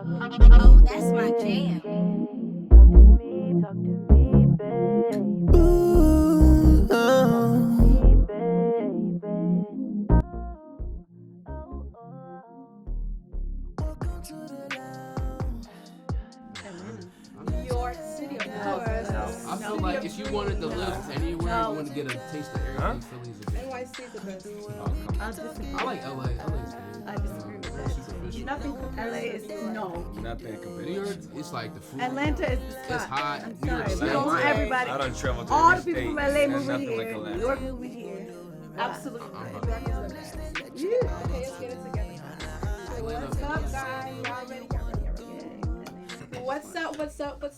Oh, that's my jam. Talk to me, baby. Ooh, welcome to the lounge. New York City, of course. I feel like if you wanted to live anywhere, you want to get a taste of everything Philly's a bit. NYC is the best. I'll disagree. I like LA. LA's good. I disagree with that. Superficial. Nothing compares LA to is New York. no. Nothing compared New to York, it's like the food. Atlanta is the spot. It's hot. I'm New York sorry. We City. don't want everybody. I done traveled to All the every people from state, LA and moving nothing here. like New Atlanta. York moving here. Absolutely. Uh-huh. That is the best. Yeah. Okay, let's get it together. What's up, guys? Y'all ready? What's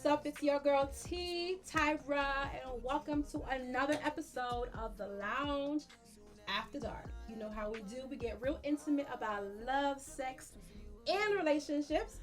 up? It's your girl T, Tyra, and welcome to another episode of The Lounge After Dark. You know how we do. We get real intimate about love, sex, and relationships.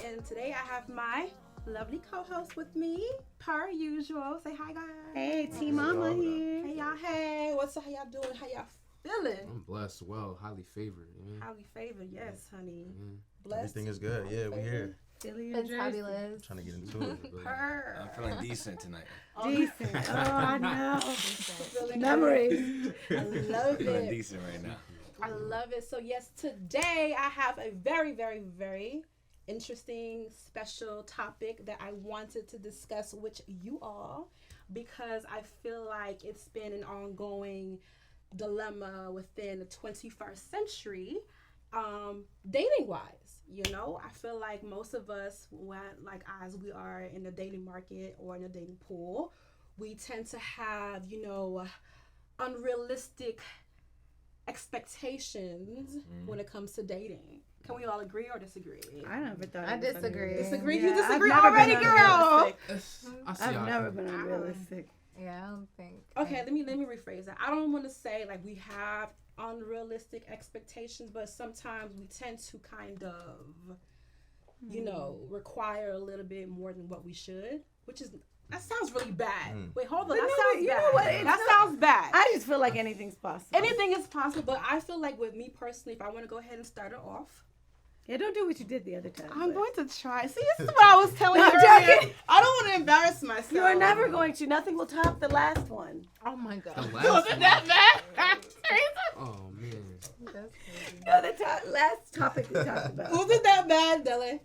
And today I have my lovely co-host with me, per usual. Say hi, guys. Hey, T Mama here. Hey, y'all. Hey, what's up? How y'all doing? How y'all feeling? I'm blessed, highly favored. Highly favored, yes, honey. Mm-hmm. Blessed. Everything is good. Yeah, we here. Philly, It's Jersey. fabulous. Trying to get into it. Purr. I'm feeling decent tonight. Decent. Oh, I know. Feeling Memories. good. I love Feeling it. decent right now. I love it. So yes, today I have a very, very, very interesting, special topic that I wanted to discuss with you all because I feel like it's been an ongoing dilemma within the 21st century, dating wise. You know, I feel like most of us, as we are in the dating market or in the dating pool, we tend to have, unrealistic expectations when it comes to dating. Can we all agree or disagree? I never thought I it was disagree. unrealistic. Disagree? Yeah, You disagree I've never already, been girl? unrealistic. I see I've how never been unrealistic. Yeah, I don't think. Okay, let me rephrase that. I don't want to say like we have unrealistic expectations, but sometimes we tend to kind of, require a little bit more than what we should, which is that sounds really bad. Wait, hold on. But That no, sounds you bad. know what? It's That not- sounds bad. I just feel like anything's possible. Anything is possible, but I feel like with me personally, if I want to go ahead and start it off, Yeah, don't do what you did the other time. I'm but- going to try. See, this is what I was telling No, you I'm earlier. joking. I don't want to embarrass myself. You are never going to. Nothing will top the last one. Oh my god. The last Wasn't that bad? Oh man. That's crazy. No, the last topic we talked about. Wasn't that bad, Dele?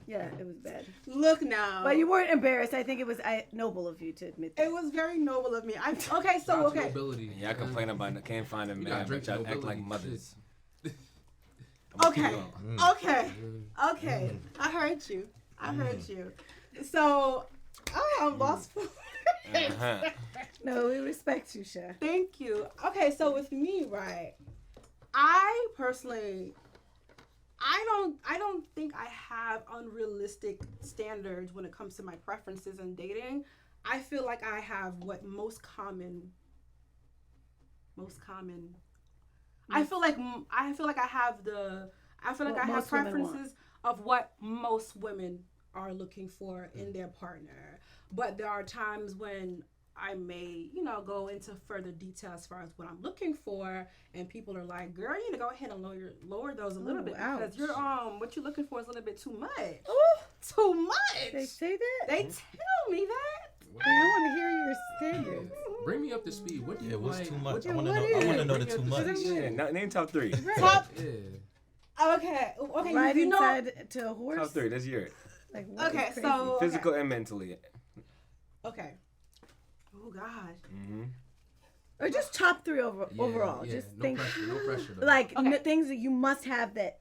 Yeah, it was bad. Look now. But you weren't embarrassed. I think it was noble of you to admit that. It was very noble of me. Okay, so God's okay. nobility. Y'all complain about can't find a You gotta man, drink but y'all act nobility. like mothers. Okay. Okay. Okay. I heard you. So, I'm lost for Uh-huh. No, we respect you, Sha. Thank you. Okay, so with me, right? I personally, I don't think I have unrealistic standards when it comes to my preferences in dating. I feel like I have what most common. I feel like I have What I have most women want. preferences of what most women are looking for in their partner. But there are times when I may, go into further detail as far as what I'm looking for, and people are like, "Girl, you need to go ahead and lower those a little Ooh, bit because ouch. you're what you're looking for is a little bit too much." Ooh, Too much. they say that? They tell me that. I want to hear your standards. Bring me up to speed. What do you Yeah, what's like? too much? Yeah, I want to what know. is I want it? to know the Bring too up much. the Yeah, name top three. Top. Yeah. Okay. Right you know. inside to a horse? Top three. That's yours. Like, what Okay, is crazy? so Physical and mentally. Okay. Oh God. Mm-hmm. Or just top three Yeah, overall. yeah, Just no think, pressure. No pressure. Though. like, Okay. things that you must have that.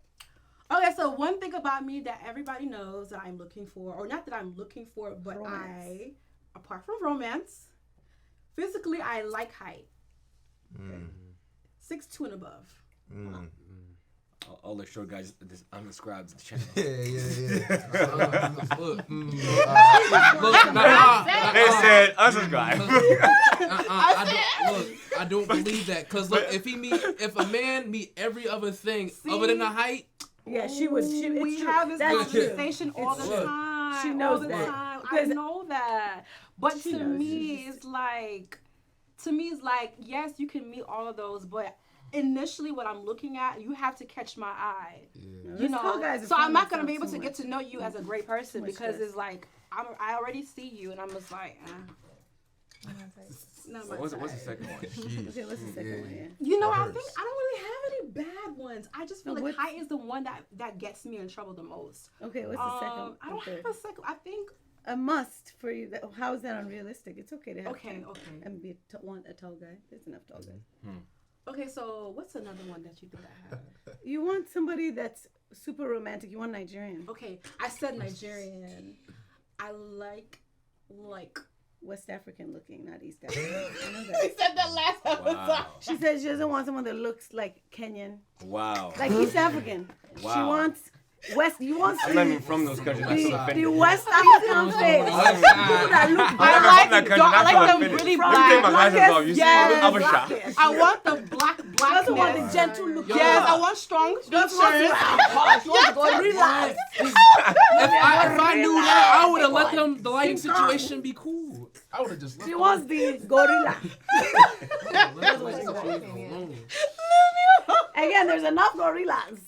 Okay, so one thing about me that everybody knows that I'm looking for, or not that I'm looking for, but Romance. apart from romance, physically I like height. 6'2" and above. All the short guys just unsubscribed to the channel. Look, They said unsubscribe. I don't believe that. Cause look, if a man meet every other thing other than the height, Yeah, she would. We It's true. have this That's true. conversation all the true. time. She knows all the that. time. I Because- know that. But She to knows. me, it's like, yes, you can meet all of those, but initially what I'm looking at, you have to catch my eye. Yeah. You Tall know, guys are so I'm fun not gonna be themselves able so to get to know you as a great person much because stress. it's like I already see you and I'm just like, not my What's the type. second one? Jeez. Okay, what's the second one? Yeah. You know, That I hurts. think I don't really have any bad ones. I just feel No, like what's- height is the one that gets me in trouble the most. Okay, what's the second? I don't or have third? a second. I think A must for you. How is that unrealistic? It's okay to have okay. time and be a tall guy. There's enough tall guys. Okay, so what's another one that you think I have? You want somebody that's super romantic. You want Nigerian, Okay, I said Nigerian. I like West African looking, not East African. I know that. said that last Wow. She says she doesn't want someone that looks like Kenyan, Wow. like East African. She Wow. wants West. You want I'm not even from those countries. I'm so the offended. West African face. People that look I'm black. from that country. I I'm like so them offended. really Let me take my black. glasses off. You see, Yes. I'm a shot. I want the black. Doesn't want the Blackness. gentle look. Yes, I want strong features. Relax. If I knew that, I would have let them. The lighting situation be cool. I would have just. She wants the gorilla. Alone. Again, there's enough gorillas.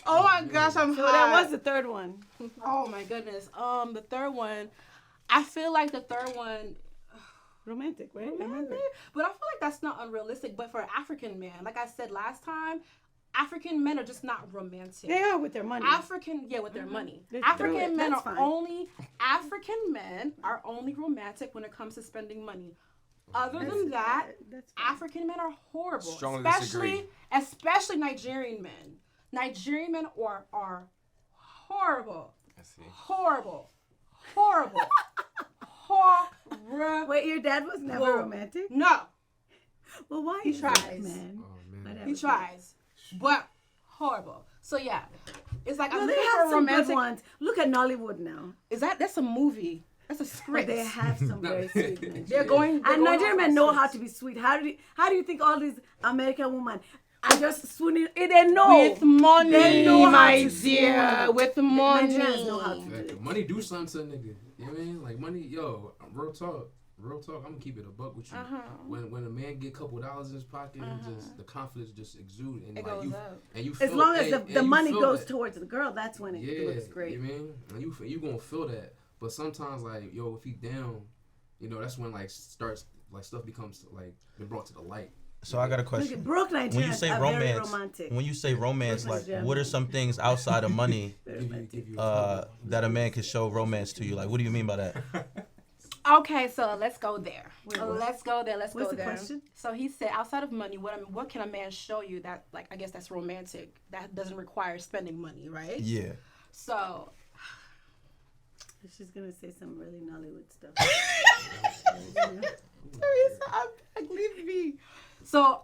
Oh my gosh, I'm So hot. that was the third one. Oh my goodness. The third one, I feel like the third one, Romantic, right? I remember. but I feel like that's not unrealistic. But for an African man, like I said last time, African men are just not romantic. They are with their money. With their money. They do African it. men That's are fine. only romantic when it comes to spending money. Other than that, That's fine. African men are horrible. Strongly disagree. Especially Nigerian men. Nigerian men are horrible. I see. Horrible. Horrible. Horrible. Wait, your dad was never Whoa. romantic? No, Well, why He is that, tries. man? Oh My man. dad he was tries, but horrible. So yeah, it's like No, I'm they looking have for a some good romantic. ones. Look at Nollywood now. That's a movie. That's a But script. they have some very sweet Nigerian. They're going. And Nigerian men know how to to be sweet. How do you think all these American women are just swooning? They know. with money, They know how my to dear. do. With money. Nigerians know how to do Like, it. money do something to a nigga. You know what I mean? Like money, yo, real talk. I'm gonna keep it a buck with you. When a man get a couple dollars in his pocket, and just the confidence just exude, and It like goes you, up. and you As feel, long as and the you money feel goes that. towards the girl, that's when it looks great. You mean? And you gonna feel that. But sometimes like yo, if he down, you know, that's when like stuff becomes like been brought to the light. So I got a Look question. at broke Nigerians When you say are very romance, romantic. when you say romance, like Nigerian what are men. some things outside of money Give you that a man can show romance to you? Like what do you mean by that? Okay, so let's go there. Wait, what? Let's go there. Let's What's go the there. question? So he said, outside of money, what can a man show you that, like, I guess that's romantic, that doesn't require spending money, right? Yeah. So, She's gonna say some really Nollywood stuff. Teresa, leave me. So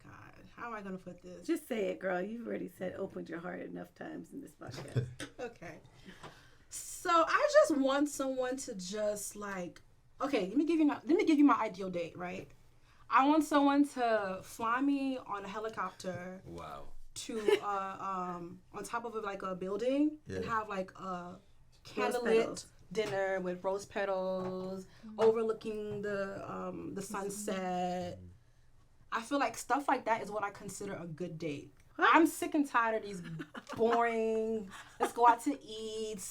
God, how am I gonna put this? Just say it, girl. You've already said opened your heart enough times in this podcast. Okay. So I just want someone to just like, okay, let me give you my ideal date, right? I want someone to fly me on a helicopter Wow. to on top of like a building and Yeah. have like a Rose candlelit petals. dinner with rose petals overlooking the sunset. I feel like stuff like that is what I consider a good date. I'm sick and tired of these boring, let's go out to eat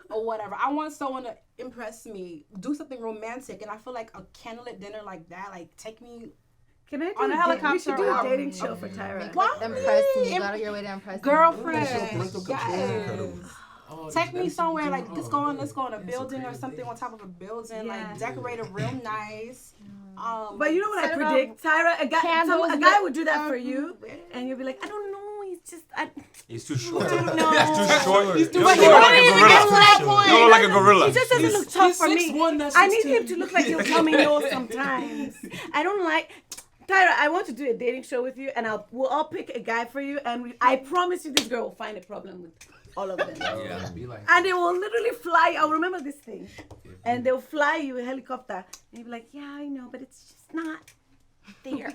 or whatever. I want someone to impress me, do something romantic, and I feel like a candlelit dinner like that, like take me Can I do On a We helicopter should do a or- dating show for Tyra. Why? Impress me. You go out of your way to impress me. girlfriend. Parental control. Yes. Oh, Take me that's somewhere what you like do. let's go on a That's building or crazy. something on top of a building, Yeah. like decorate it real nice. But you know what I set it up, predict, Tyra? A candles guy lit would do that for you, everywhere. and you'll be like, I don't know. He's just. He's too short. No. That's too short. He's too You look short. like a He gorilla. gets to that point. You look like a gorilla. He just doesn't look tough for me. 6'1", that's I need 16. him to look like he'll tell me no sometimes. I don't like. Tyra, I want to do a dating show with you, and we'll all pick a guy for you, and I promise you, this girl will find a problem with all of them. Yeah. Be like, And they will literally fly. I'll remember this thing. And they'll fly you a helicopter. And you'll be like, yeah, I know, but it's just not there.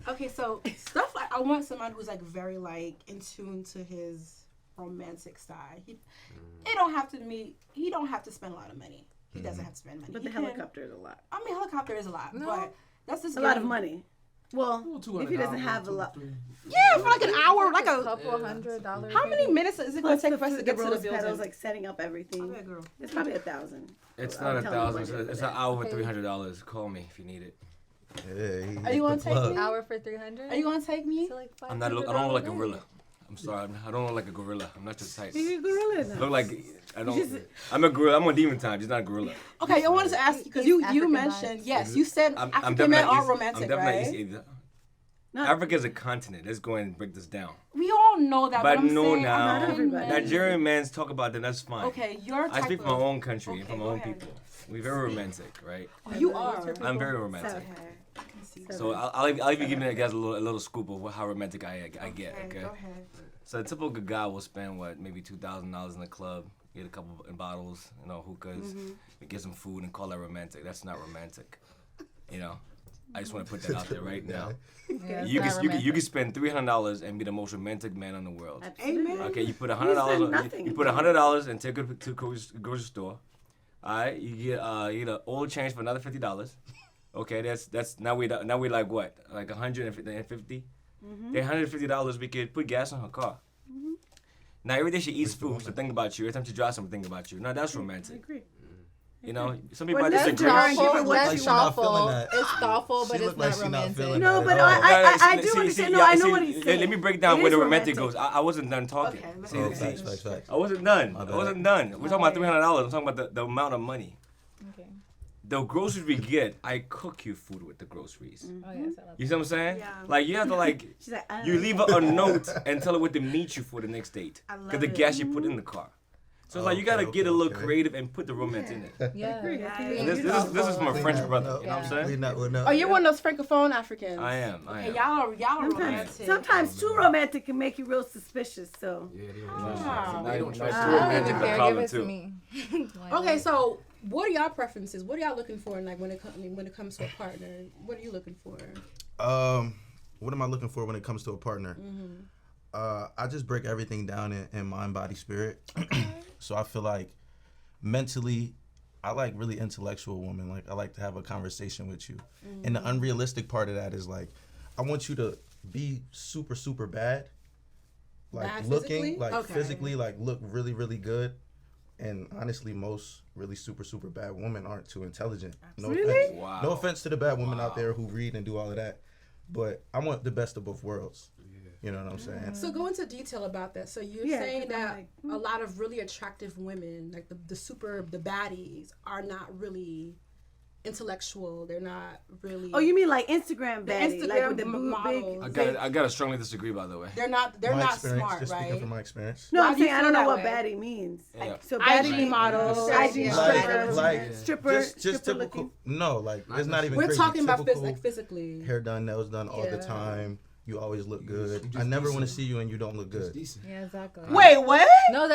Okay, so stuff like I want somebody who's like very like in tune to his romantic side. He don't have to spend a lot of money. He doesn't have to spend money. But He the can- helicopter is a lot. I mean, helicopter is a lot, No. but that's just A lot of giving- money. Well, $200, if he doesn't have a lot. Yeah, for like an hour, like a a. couple $100. How many minutes is it going Plus to take for us to the get to the rose building? petals, like setting up everything. Okay, girl. It's probably 1,000. It's I'll not tell him 1,000. what It's it an is. hour for $300. Call me if you need it. Hey, Are you gonna take me? Hour for 300? Are you going to take me? So like I don't look like a $500 gorilla. I'm sorry. I don't look like a gorilla. I'm not your type. You're a gorilla now. Look like I don't. I'm a gorilla. I'm on demon time. Just not a gorilla. Okay, I wanted to ask you because you African mentioned vibes. you said I'm African men are I'm romantic, definitely right? East Asian. Not- Africa is a continent. Let's go and break this down. We all know that, But but I'm no, saying now Not everybody. Nigerian men talk about that. That's fine. Okay, your type I speak of, from my own country and Okay, from my go own ahead. people. We're very romantic, right? Oh, you are. I'm very romantic. Okay. I can see. So I'll even give you guys a little scoop of how romantic I get. Okay. Go ahead. So a typical guy will spend maybe $2,000 in the club, get a couple of bottles, hookahs, get some food, and call that romantic. That's not romantic. I just want to put that out there right now. Yeah, it's You not can romantic. spend $300 and be the most romantic man in the world. Absolutely. Okay, you put spend $100. nothing. You put $100 and take it to grocery store. All right, you get an oil change for another $50. Okay, that's now we like what, like $150. That $150 we could put gas on her car. Now every day she eats food, so think about you. Every time she drives something, think about you. Now that's I romantic. agree. Some people might Well, that's disagree. jarring. Thoughtful. Give it what That's you want. thoughtful. Feeling that. It's thoughtful, but She it's look like not she not romantic. feeling No, that but at all. I do understand. No, I know what he's saying. Let me break down It where is the romantic romantic. goes. I wasn't done talking. Okay, let's See, go. Facts. I wasn't done. My I bad. wasn't done. We're talking about $300. I'm talking about the amount of money. Okay. The groceries we get, I cook you food with the groceries. Oh, yes, I love You see what I'm saying? Yeah. Like you have to She's like, I you don't leave know. her a note and tell her what to meet you for the next date. I love Because the it. gas you put in the car. So it's like you gotta get a little Okay. creative and put the romance in it. Yeah. And this is my French brother. You know what I'm saying? Oh, you're one of those francophone Africans. I am. Okay, y'all are romantic. Sometimes too romantic can make you real suspicious. So Yeah, they don't trust Wow. you. They don't trust I you. don't romantic, even but care. Give problem it to too. me. Like, Okay, so what are y'all preferences? What are y'all looking for? Like when it comes to a partner, what are you looking for? What am I looking for when it comes to a partner? I just break everything down in mind, body, spirit. So I feel like mentally, I like really intellectual women. Like I like to have a conversation with you. And the unrealistic part of that is like, I want you to be super, super bad. Like Bad looking, physically? like Okay. physically, like look really, really good. And honestly, most really super, super bad women aren't too intelligent. No offense. Wow. No offense to the bad women out there who read and do all of that. But I want the best of both worlds. You know what I'm saying? So go into detail about that. So you're Yeah, saying 'cause I'm that like, a lot of really attractive women, like the baddies, are not really intellectual. They're not really. Oh, you mean like Instagram the baddie, like Instagram with the boob models? big? I gotta strongly disagree, by the way. They're not My smart, just right? speaking from my experience. No, Why I'm do you saying I feel don't know that what way? baddie means. Yeah. So IG baddie models, IG yeah. stripper, Like, stripper, just stripper typical. looking. No, like it's not even. We're crazy. talking about Typical physically. hair done, nails done all the Yeah. time. You always look good. you just I never want to decent. see you and you don't look It's good. decent. Yeah, exactly. Wait, what? No,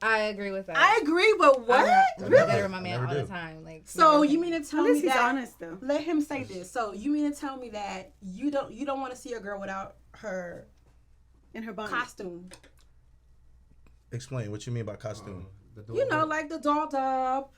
I agree with that. I agree, but what? I Really? together with my man Never all do. the time. Like, So never you think- mean to tell At me least he's that? honest though. Let him say this. So you mean to tell me that you don't want to see a girl without her In her bonnet. costume? Explain what you mean by costume. You know, like the dolled up.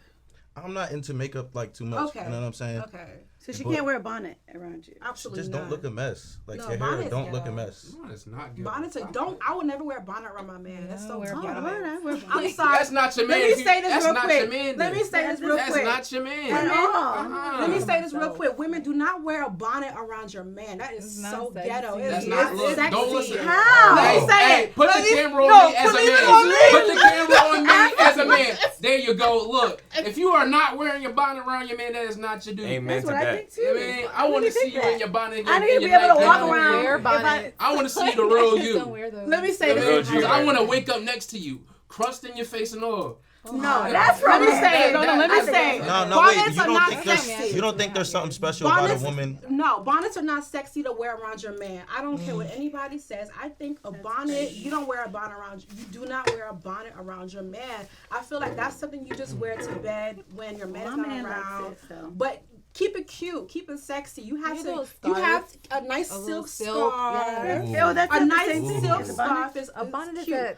I'm not into makeup like too much. Okay. You know what I'm saying? Okay, So she But- can't wear a bonnet around you. absolutely Just not. don't look a mess. Like No, your hair bonnets don't look a ghetto. mess. No, it's not good. Bonnets are, don't. I would never wear a bonnet around my man. That's so wear a ghetto. bonnet. I'm sorry. That's not your man. Let me say this That's real not quick. your man. Let me say this real That's quick. not your man. At all. Let me say this real Myself. quick. Women do not wear a bonnet around your man. That is It's not so sexy. ghetto. That's It's not look. sexy. Don't listen. How? Let me say Hey, it. put Let the me- camera on no, me as a put it man. on me. Put the camera on me as a man. There you go. Look, if you are not wearing your bonnet around your man, that is not your dude. Amen That's to what I that. think I too. mean, I want to really see think you that. in your bonnet. I and need to your be able to nightgown. walk Don't around. wear if bonnet. I want to see the real Just you. don't wear those. Let me say The this. real real G. quick. I want to wake up next to you, crust in your face and all. No, that's Let me romantic. say it. No, let me That's say it. No, wait. Bonnets You are don't not think there's sexy. you don't think there's something special about a woman? No, bonnets are not sexy to wear around your man. I don't care what anybody says. I think a bonnet, you don't wear a bonnet around, you do not wear a bonnet around your man. I feel like that's something you just wear to bed when your man's My not man around. likes it, so. But keep it cute, keep it sexy. You have Maybe to, a you have scarf, a nice a little silk silk, scarf. yeah. Ooh. Oh, that's A not the nice same thing silk as a bonnet. scarf is A bonnet is cute. a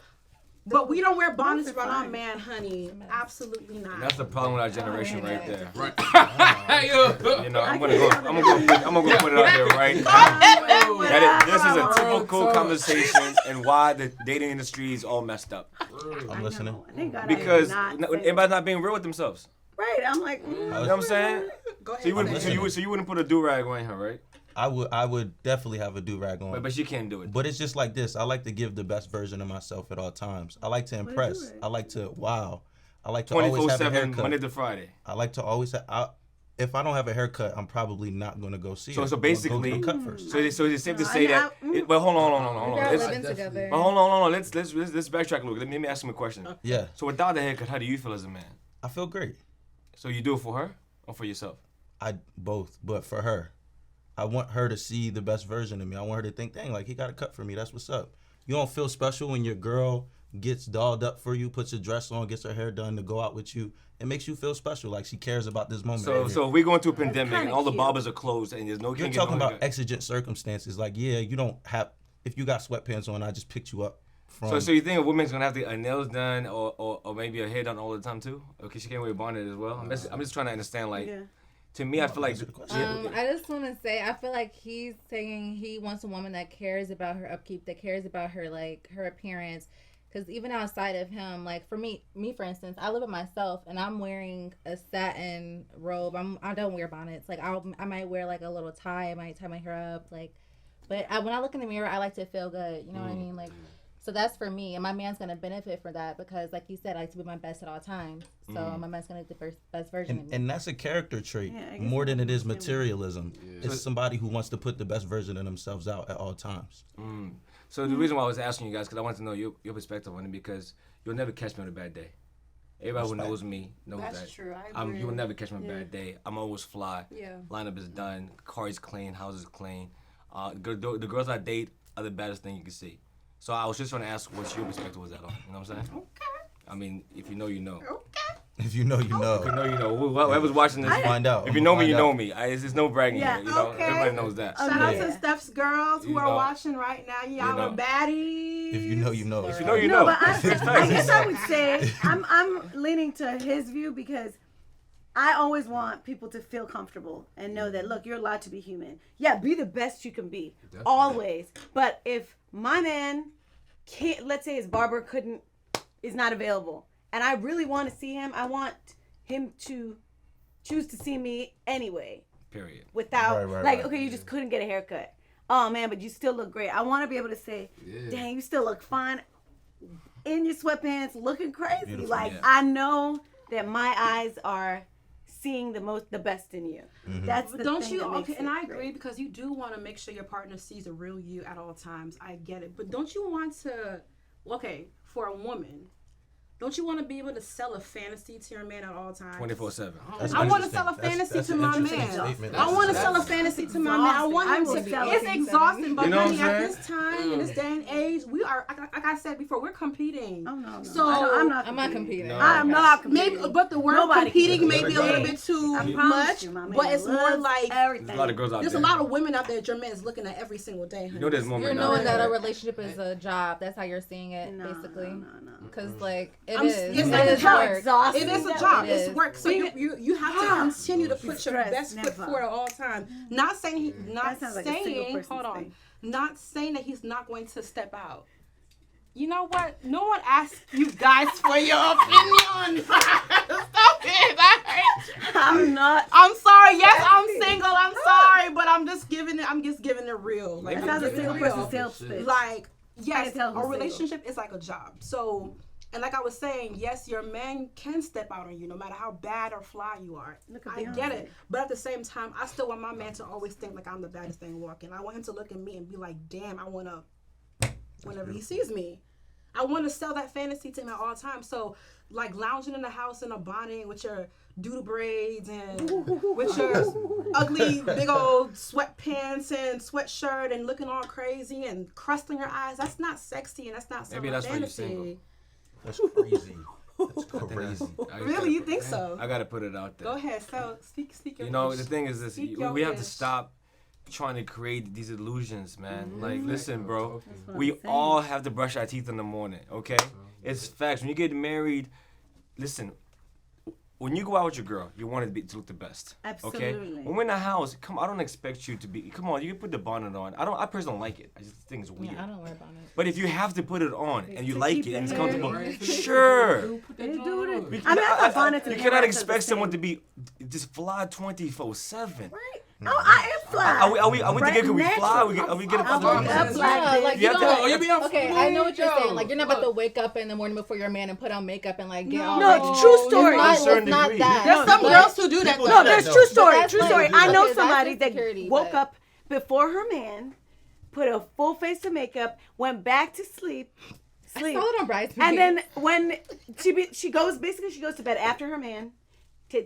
But we don't wear bonnets Those are around our fine. man, honey. Absolutely not. That's the problem with our generation yeah. right there. Right. Yo. You know, I'm gonna go put it out there right now. This is a typical conversation and why the dating industry is all messed up. I'm listening. Thank God Because I did not say everybody's not being real with themselves. Right, I'm like, You know what I'm saying? Go ahead. So you wouldn't put a do-rag on her, right? I would definitely have a do-rag on. But she can't do it. But it's just like this. I like to give the best version of myself at all times. I like to impress. do-rag? I like to I like to always have a 24/7, haircut. Monday to Friday. I like to always have. If I don't have a haircut, I'm probably not gonna go see her. So I'm gonna basically, go to the cut first. So it's safe to No, say that. But hold on. Y'all Let's, living together. but hold on. Let's backtrack a little. Let me ask him a question. Yeah, So without the haircut, how do you feel as a man? I feel great. So you do it for her or for yourself? I both, but for her, I want her to see the best version of me. I want her to think, dang, like he got a cut for me. That's what's up. You don't feel special when your girl gets dolled up for you, puts a dress on, gets her hair done to go out with you. It makes you feel special, like she cares about this moment. So if we go into a pandemic and kinda all the cute. barbers are closed and there's no You're can't get talking no about haircut. exigent circumstances. Like, yeah, you don't have. If you got sweatpants on, I just picked you up from. So you think a woman's gonna have her nails done or maybe her hair done all the time too? Okay, she can't wear a bonnet as well. I'm just trying to understand. Like, yeah. to me, I feel like Answer the question. I just want to say, I feel like he's saying he wants a woman that cares about her upkeep, that cares about her, like, her appearance. Because even outside of him, like, for me, for instance, I live with myself, and I'm wearing a satin robe. I don't wear bonnets. Like, I might wear, like, a little tie. I might tie my hair up, like. But when I look in the mirror, I like to feel good. You know what I mean? Like, so that's for me. And my man's going to benefit for that because, like you said, I like to be my best at all times. So my man's going to be the best version of me. And that's a character trait Yeah, I guess more than it is that's materialism. It's somebody who wants to put the best version of themselves out at all times. So the reason why I was asking you guys, because I wanted to know your perspective on it, because you'll never catch me on a bad day. Everybody who knows me knows That's that. true. I agree. You will never catch me on a bad day. I'm always fly. Yeah. Lineup is done. Car is clean. House is clean. The girls I date are the baddest thing you can see. So I was just trying to ask what your perspective was that on. You know what I'm saying? Okay. I mean, if you know, you know. Okay. If you know, you know. If you know, you know. Whoever's watching this, Find out. if you know me, you Find know out. me. There's no bragging Yeah. here. You know, Okay. everybody knows that. Shout out Yeah. to Steph's girls who You are know. watching right now. Y'all know. are baddies. If you know, you know. If you know, you No, know. but I It's guess facts. I would say I'm leaning to his view because I always want people to feel comfortable and know that, look, you're allowed to be human. Yeah, be the best you can be. Definitely. Always. But if my man can't, let's say his barber is not available, and I really want to see him, I want him to choose to see me anyway. Period. Without, Right. okay, you just couldn't get a haircut. Oh, man, but you still look great. I want to be able to say, dang, you still look fine in your sweatpants, looking crazy. Beautiful. Like, Yeah. I know that my eyes are seeing the best in you. That's the But don't thing you? that makes Okay, it and I great. agree because you do want to make sure your partner sees the real you at all times. I get it, but don't you want to? Okay, for a woman, don't you want to be able to sell a fantasy to your man at all times? 24/7. That's I want to interesting. sell a fantasy That's to an my interesting man. statement. I want to That's- sell a fantasy to my man. I want I him will to. sell It's it. exhausting, but You know what honey, I'm at saying? this time in this day and age, we are like I said before, we're competing. Oh, no. So I'm not I'm not competing. No. I'm not competing. Maybe, but the word Nobody competing can may be a little compete. bit too I promise much. you, my man But it's more loves like everything. There's a lot of girls out there's there. a lot of women out there that your man's looking at every single day. Honey. You know there's more You're men out knowing that there. a relationship is a job. That's how you're seeing it, No, basically. no. Because, like, it I'm- is. it's It like a is job. work. Exhausting. It is a job. It It's is. work. So you have to continue to put your Stress, best foot never. forward at all times. Not saying That sounds like a single person's hold on. thing. Not saying that he's not going to step out. You know what? No one asked you guys for your opinion. Stop it. I'm not. I'm sorry. Yes, I'm single. I'm sorry, but I'm just giving it real. Like, That I'm sounds like giving it single real. person sales pitch. Like, I yes, can tell a who's relationship is like a job. So, and like I was saying, yes, your man can step out on you no matter how bad or fly you are. Look at I Beyonce. get it. But at the same time, I still want my man to always think like I'm the baddest thing walking. I want him to look at me and be like, damn, I want to, whenever he sees me. I want to sell that fantasy to him at all times. So, like lounging in the house in a bonnet with your doodle braids and with your ugly big old sweatpants and sweatshirt and looking all crazy and crust in your eyes. That's not sexy and that's not Maybe selling that's why you're fantasy. single. That's crazy. That's crazy. Really, you think so? I gotta put it out there. Go ahead. So speak your You know, piece. the thing is this: Speak we your have to piece. stop trying to create these illusions, man. Like, Mm-hmm. listen, bro. what We I'm saying. all have to brush our teeth in the morning, okay? It's facts. When you get married, listen. When you go out with your girl, you want it to look the best. Okay? Absolutely. When we're in the house, I don't expect you to be. Come on, you can put the bonnet on. I personally don't like it. I just think it's weird. Yeah, I don't wear bonnet. But if you have to put it on and you To like keep it and it's the comfortable, hair- sure. They do it. We- I mean, I thought bonnets you and cannot haircuts are expect the someone same. to be just fly 24/7. Right. Oh, I am fly. Are we Right, together? Can we fly? natural. Are we getting I fucked woke up? up like Yeah, this. like You you have don't. to- you be on Okay, I know what you're yo, saying. Like you're not about to look. wake up in the morning before your man and put on makeup and like get all. No, like, it's true story. It's not, To a certain it's not degree. that. There's some But- girls who do that. People though. No, do there's that, true though. story. That's True like- story. okay, I know that's somebody that insecurity, woke but- up before her man, put a full face of makeup, went back to sleep. I saw it on Bridesmaids. And then when she goes to bed after her man.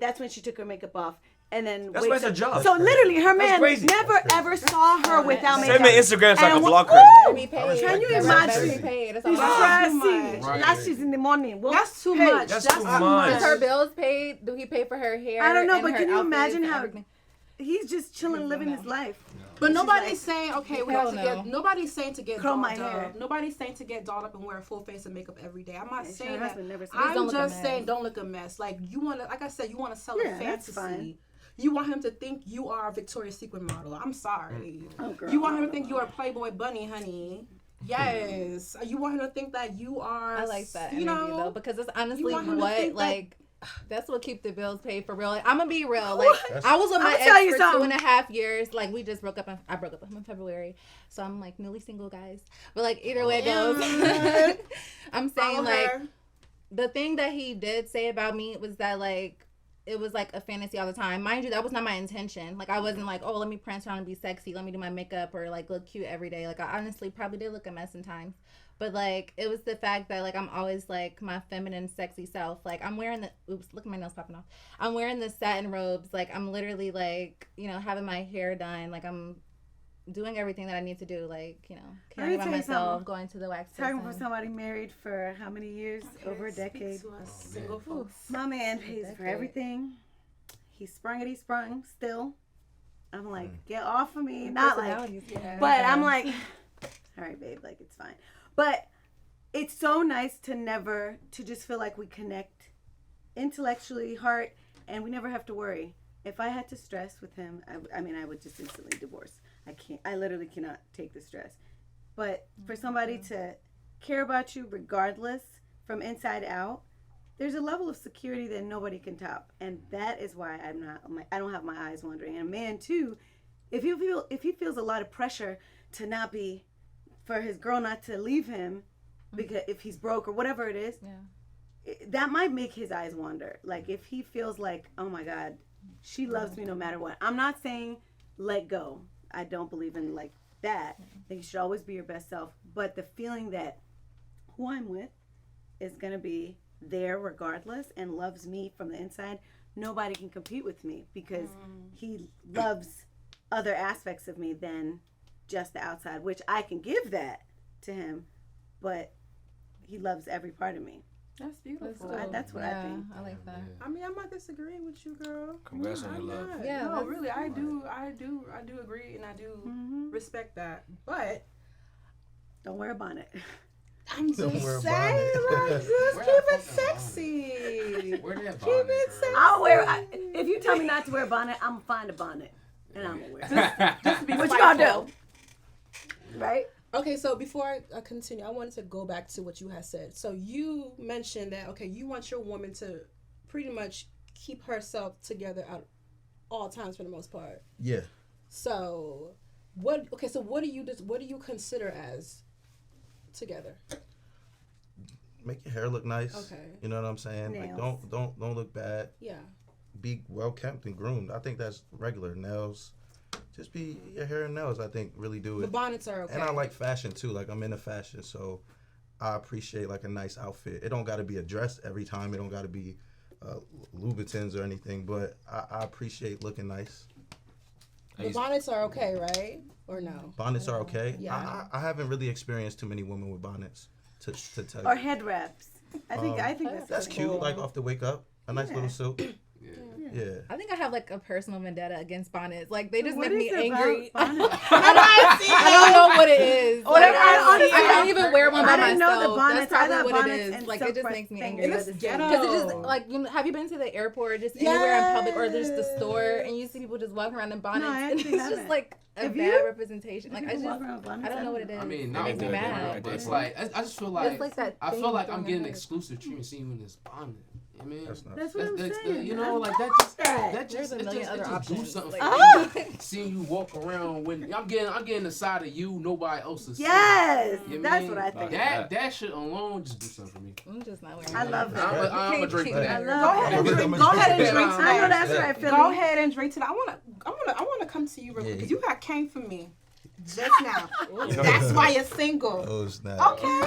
That's when she took her makeup off. And then That's wakes why it's a up. job. So literally, her That's man crazy. never ever saw her without makeup. Send me Instagram so I And can wha- block Woo! her. Be paid. Can you They're imagine? very paid. That's all He's I know. stressing. Right. Last she's in the morning. Well, That's too hey, much. That's That's too too much. Is her bills paid? Do he pay for her hair? I don't know, and but her can you outfits imagine and how everything? he's just chilling, living his life? But nobody's like, saying okay. We hell have to no. get. Nobody's saying to get Curl dolled my hair. up. Nobody's saying to get dolled up and wear a full face of makeup every day. I'm not Yeah, saying her that. husband never said Please don't I'm look a just mess. saying don't look a mess. Like you want to, like I said, you want to sell Yeah, a that's fantasy. fine. You want him to think you are a Victoria's Secret model. I'm sorry. Oh, girl. You want him to think you are a Playboy bunny, honey. Yes. You want him to think that you are. I like that You energy know, though because it's honestly want him to what think that- like. That's what keep the bills paid for real. Like, I'm gonna be real. Like I was with my I'ma tell you ex for something. 2.5 years. Like we just broke up. I broke up with him in February, so I'm like newly single, guys. But like either way it goes, I'm saying Follow like her. the thing that he did say about me was that like it was like a fantasy all the time. Mind you, that was not my intention. Like I wasn't like, oh, let me prance around and be sexy. Let me do my makeup or like look cute every day. Like I honestly probably did look a mess sometimes. But like it was the fact that like I'm always like my feminine, sexy self. Like I'm wearing the look at my nails popping off. I'm wearing the satin robes. Like I'm literally like having my hair done. Like I'm doing everything that I need to do. Like caring me about tell you myself, something. going to the wax. Talking session. for somebody married for how many years? Over a Speak decade. to us single folks. My man pays for decade. everything. He sprung still. I'm like, get off of me. Not like, Personalities, yeah. but I'm like, all right, babe, like it's fine. But it's so nice to just feel like we connect intellectually, heart, and we never have to worry. If I had to stress with him, I would just instantly divorce. I literally cannot take the stress. But for somebody to care about you regardless from inside out, there's a level of security that nobody can top. And that is why I don't have my eyes wandering. And a man too, if he feels a lot of pressure to not be, for his girl not to leave him, because if he's broke or whatever it is, that might make his eyes wander. Like if he feels like, oh my God, she loves me no matter what. I'm not saying let go. I don't believe in like that. I think you should always be your best self. But the feeling that who I'm with is going to be there regardless and loves me from the inside, nobody can compete with me because he loves other aspects of me than just the outside, which I can give that to him, but he loves every part of me. That's beautiful. That's what I think. I like that. I mean, I'm not disagreeing with you, girl. Congrats on your love. Yeah, no, that's- really, I do agree, and I do respect that. But Don't wear a bonnet. I'm Don't just wear a saying, bonnet. like, just Wear keep that it fucking sexy. Where that Keep it bonnet, sexy. I'll if you tell me not to wear a bonnet, I'm gonna find a bonnet and I'm gonna wear it. Just to be What you gonna spiteful. do? Right? Okay, so before I continue, I wanted to go back to what you had said. So you mentioned that, okay, you want your woman to pretty much keep herself together at all times for the most part. Yeah. So what do you consider as together? Make your hair look nice. Okay. You know what I'm saying? Nails. Like don't look bad. Yeah. Be well kept and groomed. I think that's regular. Nails. Just be your hair and nails, I think, really do The it. bonnets are okay. And I like fashion too. Like I'm into fashion, so I appreciate like a nice outfit. It don't gotta be a dress every time. It don't gotta be Louboutins or anything, but I appreciate looking nice. the bonnets are okay, right? Or no? Bonnets are okay. Yeah. I haven't really experienced too many women with bonnets to tell Or you. head wraps. I think that's That's kinda cute, cool. like off the wake up. A nice Yeah. little silk. Yeah. I think I have like a personal vendetta against bonnets. Like they just What make me is it angry. about bonnets? I don't know what it is. Whatever, Like, honestly, I don't even wear one by I didn't know myself. the bonnets. That's probably I thought what it bonnets is. and Like silk it just press makes me things angry. are It's the same. ghetto. Because it just like have you been to the airport or just anywhere in public or just the store and you see people just walking around in bonnets I and it's actually just haven't. like a Have bad you? representation. Like I People just walk around with bonnets? I don't know what it is. I mean, it not makes me really, mad. but it's like I just feel like, It's like that I feel thing like thrown I'm in getting her. exclusive treatment seeing you in this bonnet. I mean, That's not. That's what I'm saying. you know, like that There's just a it million just, other it just do options. something Like, for me. Seeing you walk around when I'm getting the side of you nobody else is Yes, seeing. You that's mean? what I think. That shit alone just do something for me. I'm just not wearing I it. love that. I'm a drink to I that. love Go ahead and it. drink. Go ahead and drink Yeah. I know tonight. that's right, Philly. Go ahead and drink tonight. I wanna come to you real quick Yeah. because you got came for me just now. know- That's why you're single. Oh snap. Okay.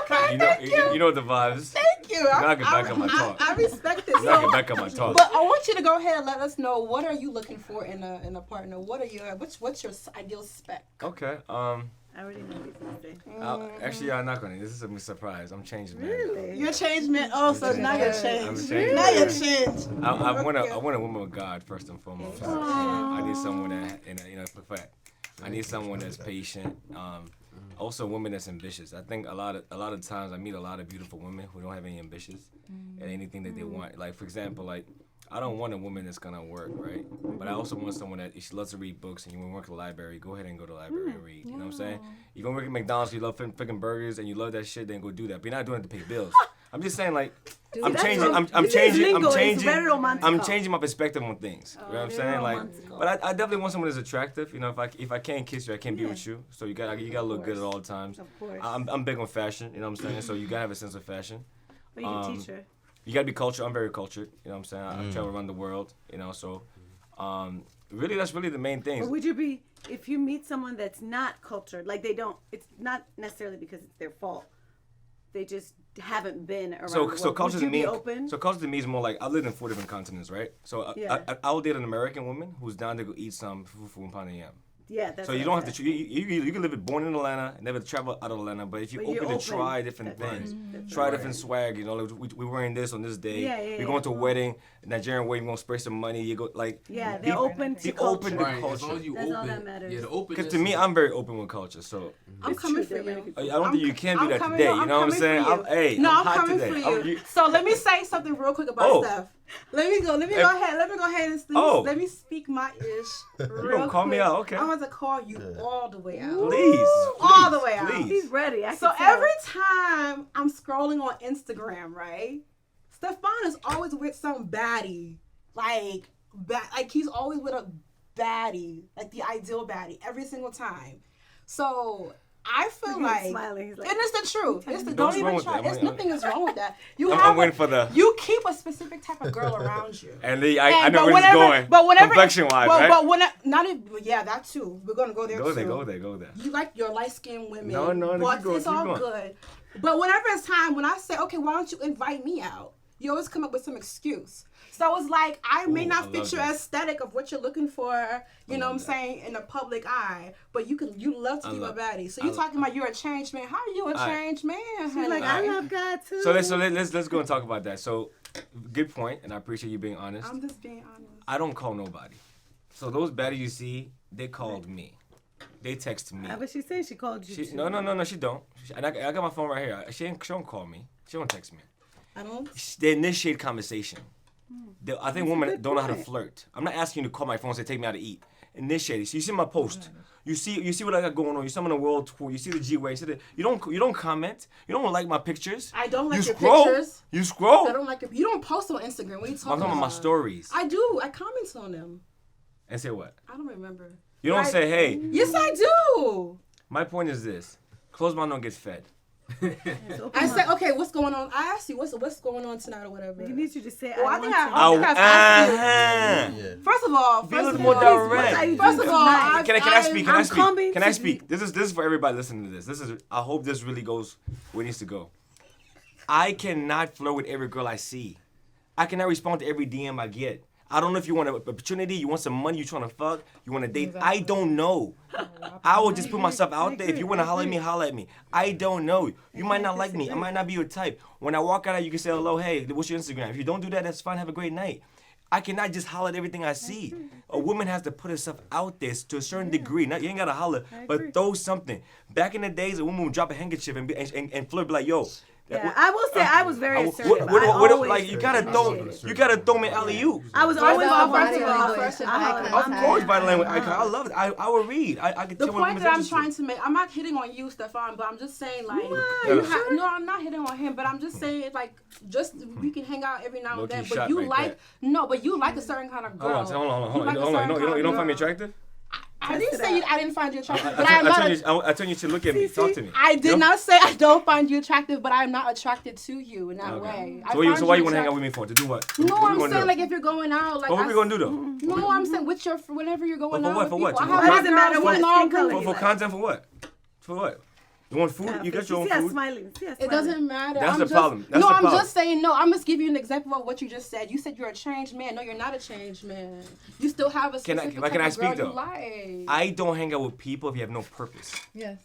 Okay. You know, Thank you. you know the vibes. Thank you. Now I can back up my talk. I respect this. Now I can back up my talk. But I want you to go ahead and let us know what are you looking for in a partner. What are your what's your ideal spec? Okay. I already know what you're going to say. Actually, I'm not gonna. This is a surprise. I'm changing, man. Really? You're a changed man. Oh, so I'm now you're changed. I'm changed. changed. Now you're changed. I want Okay. a woman of God first and foremost. I need someone that, for fact, I need someone that's patient. Also, a woman that's ambitious. I think a lot of times I meet a lot of beautiful women who don't have any ambitions and anything that they want. Like for example, like I don't want a woman that's gonna work, right? But I also want someone that if she loves to read books and you want to work at the library, go ahead and go to the library and read. You know what I'm saying? If you want to work at McDonald's, you love freaking burgers and you love that shit, then go do that. But you're not doing it to pay bills. I'm just saying, like, I'm that's changing. what- I'm this changing. lingo I'm is changing. very romantical. I'm changing my perspective on things. You know what I'm very saying? Like, romantical. but I definitely want someone that's attractive. You know, if I can't kiss you, I can't be with you. So you gotta look good at all times. Of course. I'm big on fashion. You know what I'm saying? So you gotta have a sense of fashion. But you can teach her. You gotta be cultured. I'm very cultured. You know what I'm saying? I travel around the world. You know, so really, that's really the main Or things. would you be, if you meet someone that's not cultured, like they don't, it's not necessarily because it's their fault. They just haven't been around the world. So culture Would to you me, be open? so culture to me is more like I lived in 4 different continents, right? So Yeah. I'll date an American woman who's down to go eat some fufu and panayam. Yeah, that's So what you I don't have said. to. You can live it born in Atlanta, never travel out of Atlanta. But if you're But you're open to open. try different That's things, right. try different swag. You know, like we're wearing this on this day. Yeah, we're going to a wedding, Nigerian wedding. We're gonna spray some money. You go like. Yeah, be- they're open to be culture. open to Right, as long as culture. you That's open. all that matters. Yeah, the openness. Because to me, I'm very open with culture. So I'm It's coming true, for they're you. really I don't think you can do I'm that coming- today. no, You I'm know what I'm coming saying? for you. Hey, No, I'm I'm hot coming today. for you. So let me say something real quick about Oh. Steph. Let me go Hey. ahead. Let me go ahead and speak. Oh. Let me speak my ish. You Real gonna call me quick. out? Okay. I'm going to call you all the way out. Please, All the way out. please. He's ready. I So can tell. every time I'm scrolling on Instagram, right? Stefan is always with some baddie. Like he's always with a baddie. Like the ideal baddie. Every single time. So I feel He's like smiling. He's like, and it's the truth. It's the, What's don't wrong even with try. that? It's nothing is wrong with that. You I'm have waiting for the. you keep a specific type of girl around you. And I know but where this is going. But whenever, Complexion wise, well, right? But when not even, yeah, that too. We're gonna go there Go too. there, go there, go there. You like your light skinned women. No, but keep going, it's keep all going. good. But whenever it's time, when I say, okay, why don't you invite me out? You always come up with some excuse. So it's like I may Ooh, not I fit love your that. aesthetic of what you're looking for, you know what I'm love that. saying, in the public eye. But you love to I be love- my baddie. So I you're love- talking about you're a changed man. How are you a Alright. changed man? She's honey? like, I love God too. So let's go and talk about that. So, good point, and I appreciate you being honest. I'm just being honest. I don't call nobody. So those baddies you see, they called me. They text me. But she said she called you. She, too. no, she don't. And I got my phone right here. She don't call me. She don't text me. I don't. They initiate conversation. I think women good don't know how to point. flirt. I'm not asking you to call my phone and say take me out to eat. Initiate it. So you see my post. You see what I got going on. You see I'm on a world tour. You see the G-Way. You don't comment. You don't like my pictures. I don't like you your scroll. pictures. You scroll. I don't like it. You don't post on Instagram. What are you talking I'm talking about my stories. I do. I comment on them. And say what? I don't remember. You don't Right. say, hey. Yes, I do. My point is this: closed mouth don't get fed. It's open I mouth. said, okay, what's going on? I asked you, what's going on tonight or whatever. He needs you to say, Well, I I think want to. I think I've asked you. Yeah. First of all, Be a little first more of all, direct. first of all, Nice. Can I speak? Can I I'm speak? coming Can I to speak? This is for everybody listening to this. I hope this really goes where it needs to go. I cannot flirt with every girl I see. I cannot respond to every DM I get. I don't know if you want an opportunity, you want some money, you trying to fuck, you want to date. I don't know. I will just put myself out there. If you want to holler at me, holler at me. I don't know. You might not like me. I might not be your type. When I walk out, you can say hello, hey, what's your Instagram? If you don't do that, that's fine. Have a great night. I cannot just holler at everything I see. A woman has to put herself out there to a certain degree. Not, you ain't gotta holler, but throw something. Back in the days, a woman would drop a handkerchief and flirt, be like, yo. Yeah, I will say I was very assertive. Like you gotta throw me alley-oop. I was always Of course, body language. I love it. I will read. I can The tell when point women's that I'm interested. trying to make, I'm not hitting on you, Stefan, but I'm just saying, like, no, I'm not hitting on him, but I'm just saying, like, just we can hang out every now and then. But you like, but you like a certain kind of girl. Hold on. You don't find me attractive? I didn't say I didn't find you attractive, but I'm not. I told you to look at me. Talk to me. I did not say I don't find you attractive, but I'm not attracted to you in that way. So why you want to hang out with me for? To do what? No, I'm saying like if you're going out, like. What are we gonna do though? No, I'm saying whenever you're going out. For what? I For have what? my Doesn't matter girls what with long skin color girls. you For content for what? For what? You want food? You got your own See us food. smiling. It doesn't matter. That's I'm the just, problem. That's no, the I'm problem. just saying. No, I'm just giving you an example of what you just said. You said you're a changed man. No, you're not a changed man. You still have a specific Can I type of speak girl though? you like. I don't hang out with people if you have no purpose. Yes.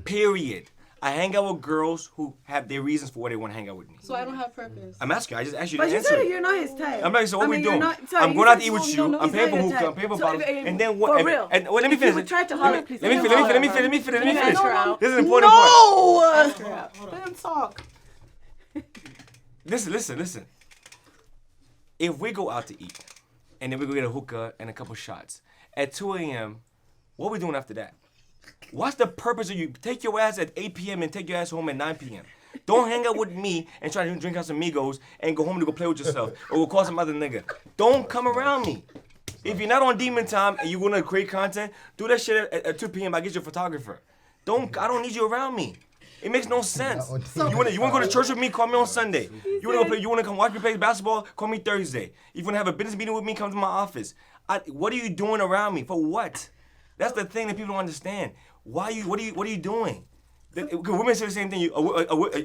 Period. I hang out with girls who have their reasons for why they want to hang out with me. So I don't have purpose. I'm asking. I just asked you But to you answer. said you're not his type. I'm like, so what we doing? Sorry, I'm going out to eat with you. no, I'm he's paying for not your hookah. I'm type. paying for So bottles. if- And then what? For real. And let me If you finish. would try to holler, please. Let me finish. No. This is an important part. No. Let him talk. Listen. If we go out to eat, and then we go get a hookah and a couple shots, at 2 a.m., what are we doing after that? What's the purpose of you? Take your ass at 8 p.m. and take your ass home at 9 p.m. Don't hang out with me and try to drink out some Migos and go home to go play with yourself or go call some other nigga. Don't come around me. If you're not on demon time and you want to create content, do that shit at 2 p.m. I get you a photographer. I don't need you around me. It makes no sense. You wanna go to church with me? Call me on Sunday. You wanna come watch me play basketball? Call me Thursday. If you wanna have a business meeting with me? Come to my office. What are you doing around me? For what? That's the thing that people don't understand. What are you doing? Women say the same thing.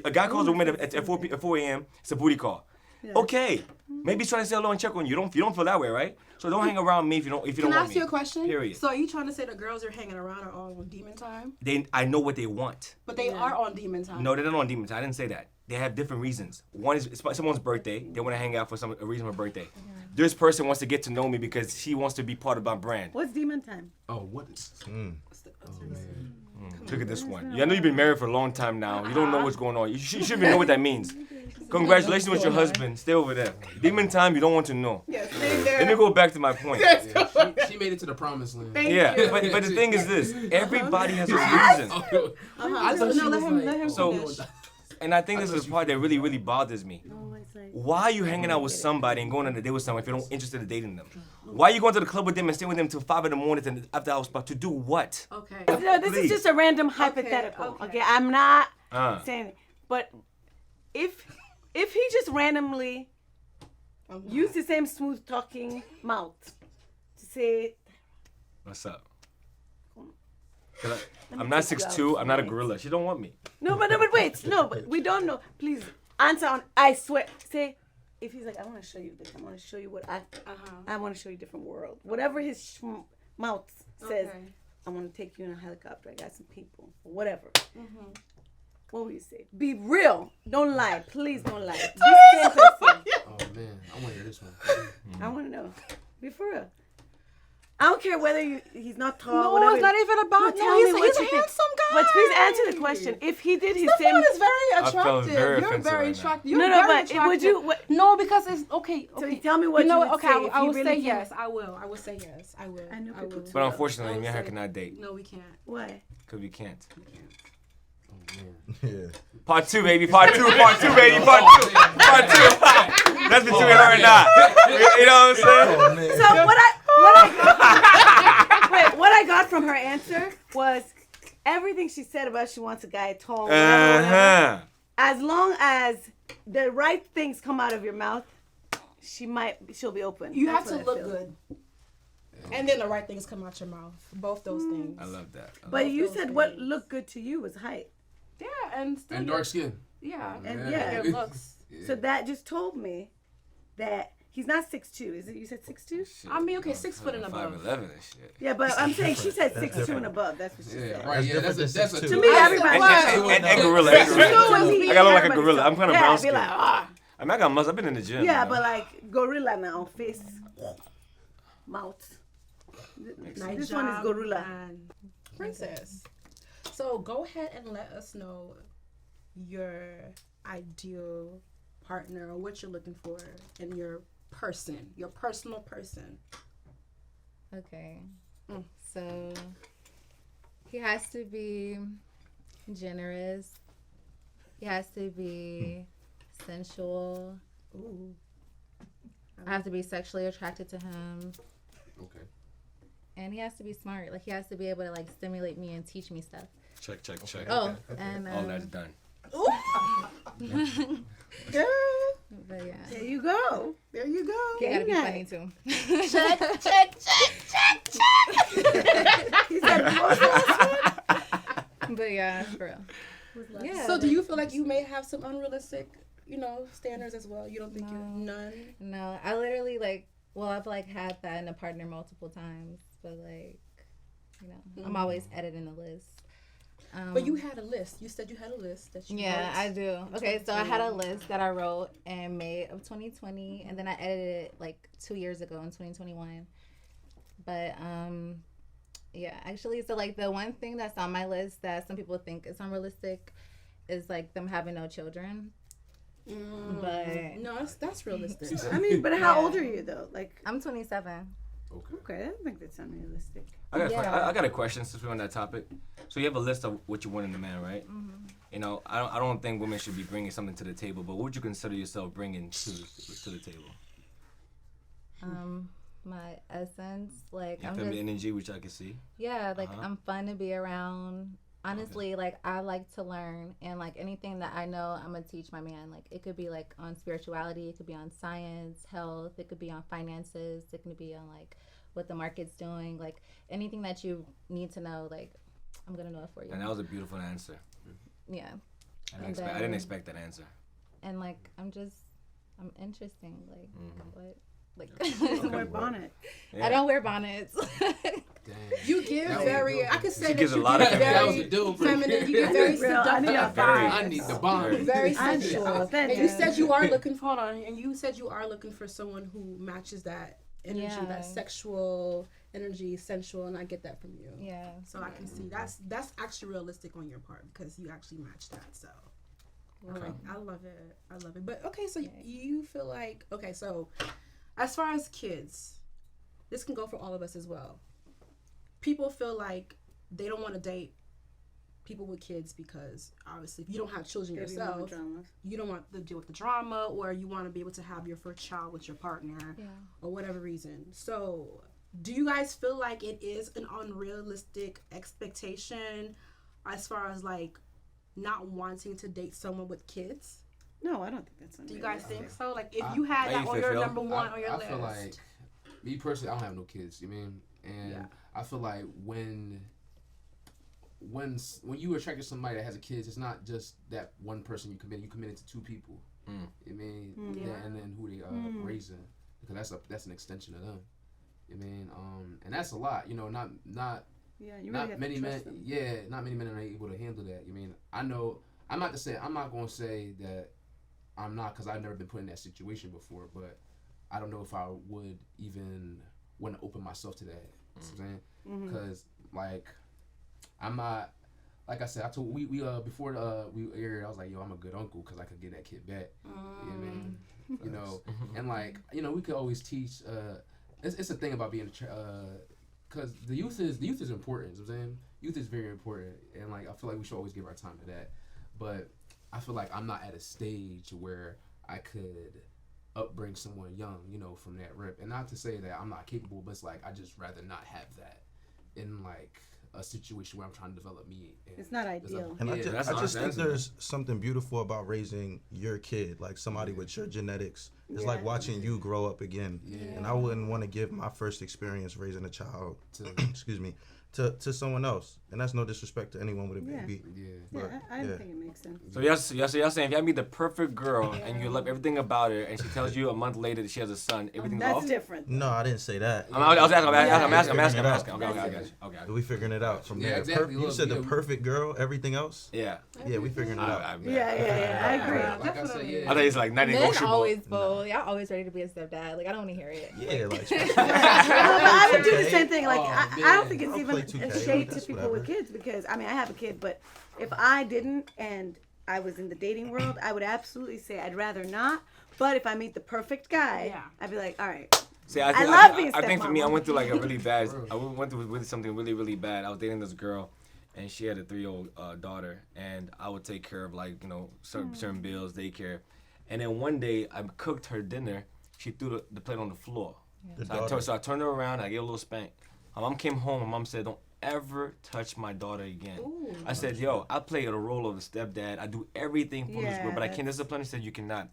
A guy calls a woman at 4 a.m. It's a booty call. Yeah. Okay, maybe he's trying to say hello and check on you. You don't feel that way, right? So don't hang around me if you don't want me. Can I ask you a question? Period. So are you trying to say the girls you're hanging around are all on demon time? I know what they want. But they are on demon time. No, they're not on demon time. I didn't say that. They have different reasons. One is it's someone's birthday. They want to hang out for a reason for birthday. Mm-hmm. This person wants to get to know me because she wants to be part of my brand. What's demon time? Oh, what is? Oh, man. Look at this one. I know you've been married for a long time now. You don't know what's going on. You should even know what that means. Congratulations with your husband. Stay over there. Demon time, you don't want to know. Yes, stay there. Let me go back to my point. Yeah, she made it to the promised land. But the thing is this. Everybody has a reason. I thought she was let him so, finish. and I think this is the part that really, really bothers me. Why are you hanging out with somebody and going on a date with someone if you're not interested in dating them? Why are you going to the club with them and staying with them till 5 a.m. and after hours spot to do what? Okay. No, this is just a random hypothetical. Okay, I'm not saying it. But if he just randomly used the same smooth talking mouth to say, What's up? I'm not 6'2", I'm not a gorilla. She don't want me. No, but wait. No, but we don't know. Please answer on, I swear. Say, if he's like, I want to show you this. I want to show you what I want to show you a different world. Whatever his mouth says, I want to take you in a helicopter. I got some people. Or whatever. Mm-hmm. What will you say? Be real. Don't lie. Please don't lie. Be the same person. Oh, man. I want to hear this one. I want to know. Be for real. I don't care whether he's not tall. No, whatever. it's not even about. No, He's a handsome guy. But please answer the question. If he did his Stefan same, is very attractive. felt very You're offensive very right now. attractive. You're No, very but attractive. would you? What, No, because it's okay. So you tell me what you know you what? would Okay, say if I he will really say came- yes. I will. I will say yes. I will. I know people will. do. But unfortunately, me and her cannot date. No, we can't. Why? Because we can't. Yeah. Part 2, baby. Part 2, baby. Part 2. That's between her and I. You know what I'm saying? So what I got from her answer was everything she said about she wants a guy tall, whatever. As long as the right things come out of your mouth, she'll be open. You That's have to what I look feel. good. And then the right things come out your mouth. Both those things. I love that. But you said what looked good to you was height. Yeah, and still And dark skin. Yeah, And yeah, it looks. So that just told me that he's not 6'2". Is it? You said 6'2"? I mean, okay, 6 foot and above. 5'11" and shit. Yeah, but I'm saying she said 6'2" and above. That's what she said. Right, yeah, that's a To me, everybody. And gorilla. I gotta look like a gorilla. I'm kind of brown Be skin. like, I mean, I got muscle. I've been in the gym. Yeah, you know? but like gorilla now, face, mouth. Nice This job, one is gorilla. and Princess. So go ahead and let us know your ideal partner or what you're looking for in your person, your personal person. Okay. So he has to be generous. He has to be sensual. Ooh. I have to be sexually attracted to him. Okay. And he has to be smart. Like, he has to be able to, like, stimulate me and teach me stuff. Check. Oh, and All that's done. Girl, but yeah, There you go. there you go. he gotta be Very funny too. Check. He said, But yeah, for real. Yeah. So do you feel like you may have some unrealistic, standards as well? You don't think you're No. none? No, I literally I've had that in a partner multiple times, but I'm always editing the list. But you had a list. You said you had a list that you Yeah, wrote. I do. Okay, so I had a list that I wrote in May of 2020, and then I edited it 2 years ago in 2021. But yeah, actually, so the one thing that's on my list that some people think is unrealistic is them having no children. But No, that's realistic. I mean, but how old are you though? Like, I'm 27. okay, I don't think that's unrealistic. I got a question since we're on that topic. So you have a list of what you want in a man, right? Mm-hmm. I don't think women should be bringing something to the table, but what would you consider yourself bringing to the table? My essence, Your I'm feminine just, energy, which I can see. yeah, Uh-huh. I'm fun to be around. Honestly, I like to learn, and anything that I know, I'm gonna teach my man. It could be on spirituality, it could be on science, health, it could be on finances, it could be on what the market's doing, anything that you need to know. I'm gonna know it for you. And that was a beautiful answer. Yeah, I didn't expect that answer. and I'm interesting. What? Doesn't wear bonnet. Yeah. I don't wear bonnets. Damn. You give That was very. dope. I could say She that gives a you lot give of That was very a deal breaker. feminine. You give very Real, I need seductive a Very- vibes. I need the bond. Very I'm sensual. authentic. And you said you are looking for, hold on, and you said you are looking for someone who matches that energy, Yeah. that sexual energy, sensual, and I get that from you. Yeah. So I can see that's actually realistic on your part because you actually match that. So okay, I love it. But okay, so you feel like so as far as kids, this can go for all of us as well. People feel like they don't want to date people with kids because obviously if you don't have children yourself, you don't want to deal with the drama, or you want to be able to have your first child with your partner, or whatever reason. So do you guys feel like it is an unrealistic expectation as far as not wanting to date someone with kids? No, I don't think that's Do unrealistic. you guys think so? If you had How that you on feel, your Phil? number one on your I list. feel like, me personally, I don't have no kids. You mean? And I feel like when you attract to somebody that has a kid, it's not just that one person you committed to two people. You mean? And then who they are raising, because that's an extension of them. You mean? And that's a lot. Not Yeah, you really not have many to men. trust them. Yeah, not many men are able to handle that. You mean? I know. I'm not going to say that I'm not, because I've never been put in that situation before. But I don't know if I would even want to open myself to that. You know what I'm saying? Because I'm not. Like I said, I told we before we aired, I was like, yo, I'm a good uncle because I could get that kid back. You know what I mean? And we could always teach. It's a thing about being because the youth is important. You know what I'm saying? Youth is very important, and I feel like we should always give our time to that. But I feel like I'm not at a stage where I could upbring someone young, from that rip. And not to say that I'm not capable, but it's I just rather not have that in a situation where I'm trying to develop me. It's not ideal. And I that's just think nonsense. there's something beautiful about raising your kid, somebody with your genetics. It's like watching you grow up again. Yeah. And I wouldn't want to give my first experience raising a child, excuse me, to someone else. And that's no disrespect to anyone with a Yeah. baby. Yeah. Yeah, But, I yeah. think it makes sense. So y'all saying if y'all meet the perfect girl and you love everything about her, and she tells you a month later that she has a son, everything's That's off. different. No, I didn't say that. I was asking. I'm asking. That's Okay, I got you. Okay. We figuring it out from Yeah, there. exactly. You Look, said the yeah. perfect girl, everything else? Yeah. Yeah, we figuring it out. I Yeah, I agree. Like I said, yeah. I think it's like not Men negotiable. always bold. Y'all always ready to be a stepdad. Like I don't want to hear it. Yeah, like. Well, but I would do the same thing. Like, Oh, I man. don't think it's I'll even play 2K, a shade to that's people whatever. with kids because, I mean, I have a kid, but if I didn't and I was in the dating world, I would absolutely say I'd rather not. But if I meet the perfect guy, Yeah. I'd be like, all right. See, I love being I think for me, I stepmama. went through like a really bad. I went through really something really bad. I was dating this girl, and she had a 3-year-old daughter, and I would take care of like certain bills, daycare, and then one day I cooked her dinner. She threw the plate on the floor. The So daughter. I turned her around. I gave her a little spank. My mom came home. My mom said, "Don't ever touch my daughter again." I said, "Yo, I play the role of the stepdad. I do everything for this Yeah, girl, but I can't that's- discipline." She said, "You cannot."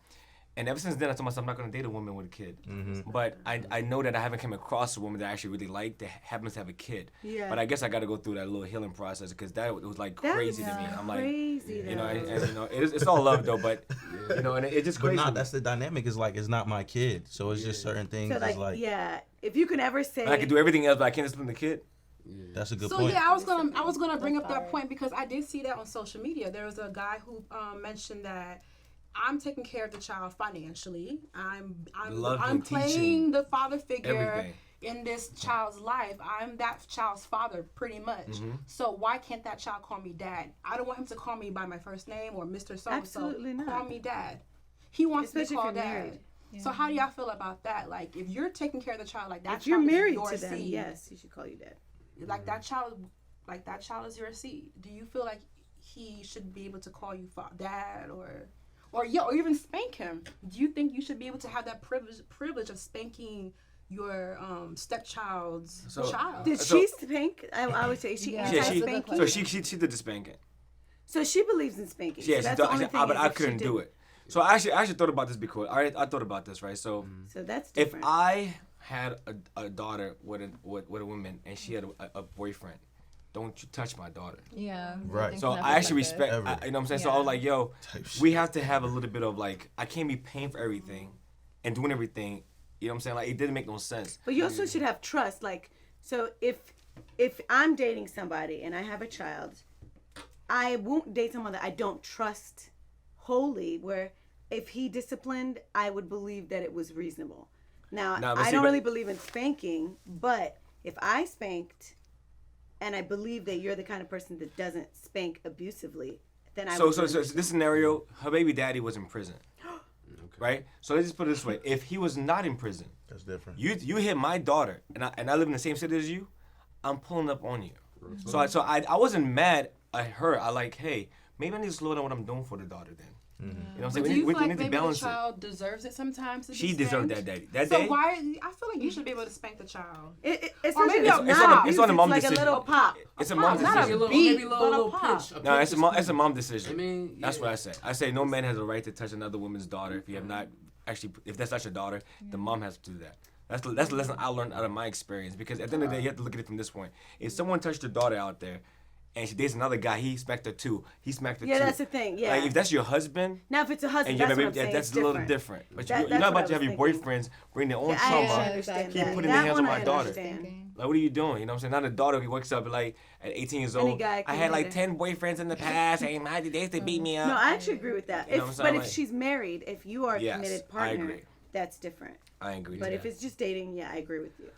And ever since then, I told myself I'm not going to date a woman with a kid. Mm-hmm. But I know that I haven't come across a woman that I actually really like that happens to have a kid. Yeah. But I guess I got to go through that little healing process because that was like That crazy was to me. I'm like, crazy, you know, though. and, you know, it's all love though, but you know, and it's just But crazy. nah, to me. that's the dynamic. Is like it's not my kid, so it's just certain things. So, Is like yeah, if you can ever say, And I can do everything else, but I can't discipline the kid. that's a good So point. yeah, I was gonna bring up That's that hard. point because I did see that on social media. There was a guy who mentioned that I'm taking care of the child financially. I'm Loving, playing teaching, the father figure everything. in this child's life. I'm that child's father pretty much. Mm-hmm. So why can't that child call me dad? I don't want him to call me by my first name or Mr. So Absolutely not. Call me dad. He wants Especially to be if called you're dad. married. So how do y'all feel about that? Like if you're taking care of the child, like that if you're child is married your to them, seed. yes, he should call you dad. Like that child is your seed. Do you feel like he should be able to call you dad or even spank him? Do you think you should be able to have that privilege of spanking your stepchild's So- child? Did So- she spank? I would say she Yeah. Yeah, anti-spanking. so she did the spanking. So she believes in spanking. Yeah, so she that's thought, the only thing but is I if she couldn't do didn't. it. So I actually thought about this because I thought about this, right? So So that's if different. I had a daughter with a woman and she had a boyfriend, don't you touch my daughter. Yeah. Right. think So enough I is actually like that. respect, Ever. you know what I'm saying? So I was Yeah. like, yo, Type shit. we have to have a little bit of like, I can't be paying for everything and doing everything. You know what I'm saying? Like it didn't make no sense. But you also should have trust. Like, so if I'm dating somebody and I have a child, I won't date someone that I don't trust wholly. Where if he disciplined, I would believe that it was reasonable. Now, Nah, but I see, don't but- really believe in spanking, but if I spanked and I believe that you're the kind of person that doesn't spank abusively, then I So would. this scenario, her baby daddy was in prison. Right? So let's just put it this way. If he was not in prison, That's different. you hit my daughter and I live in the same city as you, I'm pulling up on you. So I wasn't mad at her. I like, hey, maybe I need to slow down what I'm doing for the daughter then. You know what I'm saying? Do you We feel like need to maybe the balance it. child deserves it sometimes? To be She deserved spanked? that daddy. That So day. why? I feel like you should be able to spank the child. It's Or maybe not it's on the- it's on the mom like decision. a little pop. It's a Pop, mom not a decision. beat, maybe but a pop. pinch. No, it's a is mom cool. decision. I mean, That's yeah. what I say. I say no man has a right to touch another woman's daughter if you have not actually. If that's not your daughter, the mom has to do that. That's the lesson I learned out of my experience. Because at the end of the day, you have to look at it from this point. If someone touched your daughter out there, and she dates another guy, he smacked her too. He smacked her too. Yeah, that's the thing. Yeah. Like if that's your husband. Now, if it's a husband, And you're that's the what I'm baby, saying. that's it's a little different. But That- you're that's not what about to I have was your thinking. boyfriends bring their own Yeah, trauma. I understand Keep that. putting their That hands on one my I daughter. understand. Like, what are you doing? You know what I'm saying? Not a daughter who wakes up like at 18 years Any old. guy I can had do like that. 10 boyfriends in the past. And my days to beat me up. No, I actually agree with that. You know what I'm If, saying? but if Like- she's married, if you are a Yes, committed I partner, agree. that's different. I agree. But yeah. if it's just dating, yeah, I agree with you.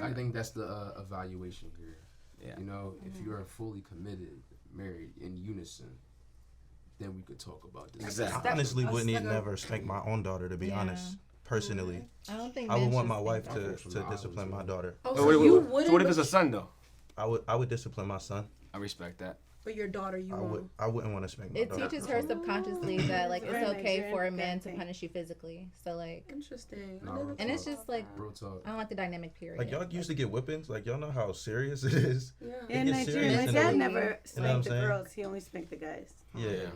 I think that's the evaluation here. Yeah. You know, if you are fully committed, married in unison, then we could talk about this. Exactly. I honestly That's wouldn't like even a- never spank my own daughter, to be Yeah. honest. Personally, I don't think I would men want should my wife spank to, that. From to the discipline my islands, daughter. Oh, So so what, you so wouldn't, what if it's a son though? I would discipline my son. I respect that. but your daughter, you won't. I wouldn't want to spank my It daughter. teaches her subconsciously that like it's Very okay Nigerian for a man to thing. punish you physically. So like, Interesting. No, I never and it's thought just about like that. Real talk. I don't like the dynamic period. Like y'all used to get whippings. Like y'all know how serious it is. Yeah. It In gets Nigeria, serious my in dad the- never You know what I'm spanked the saying? girls. He only spanked the guys. Yeah.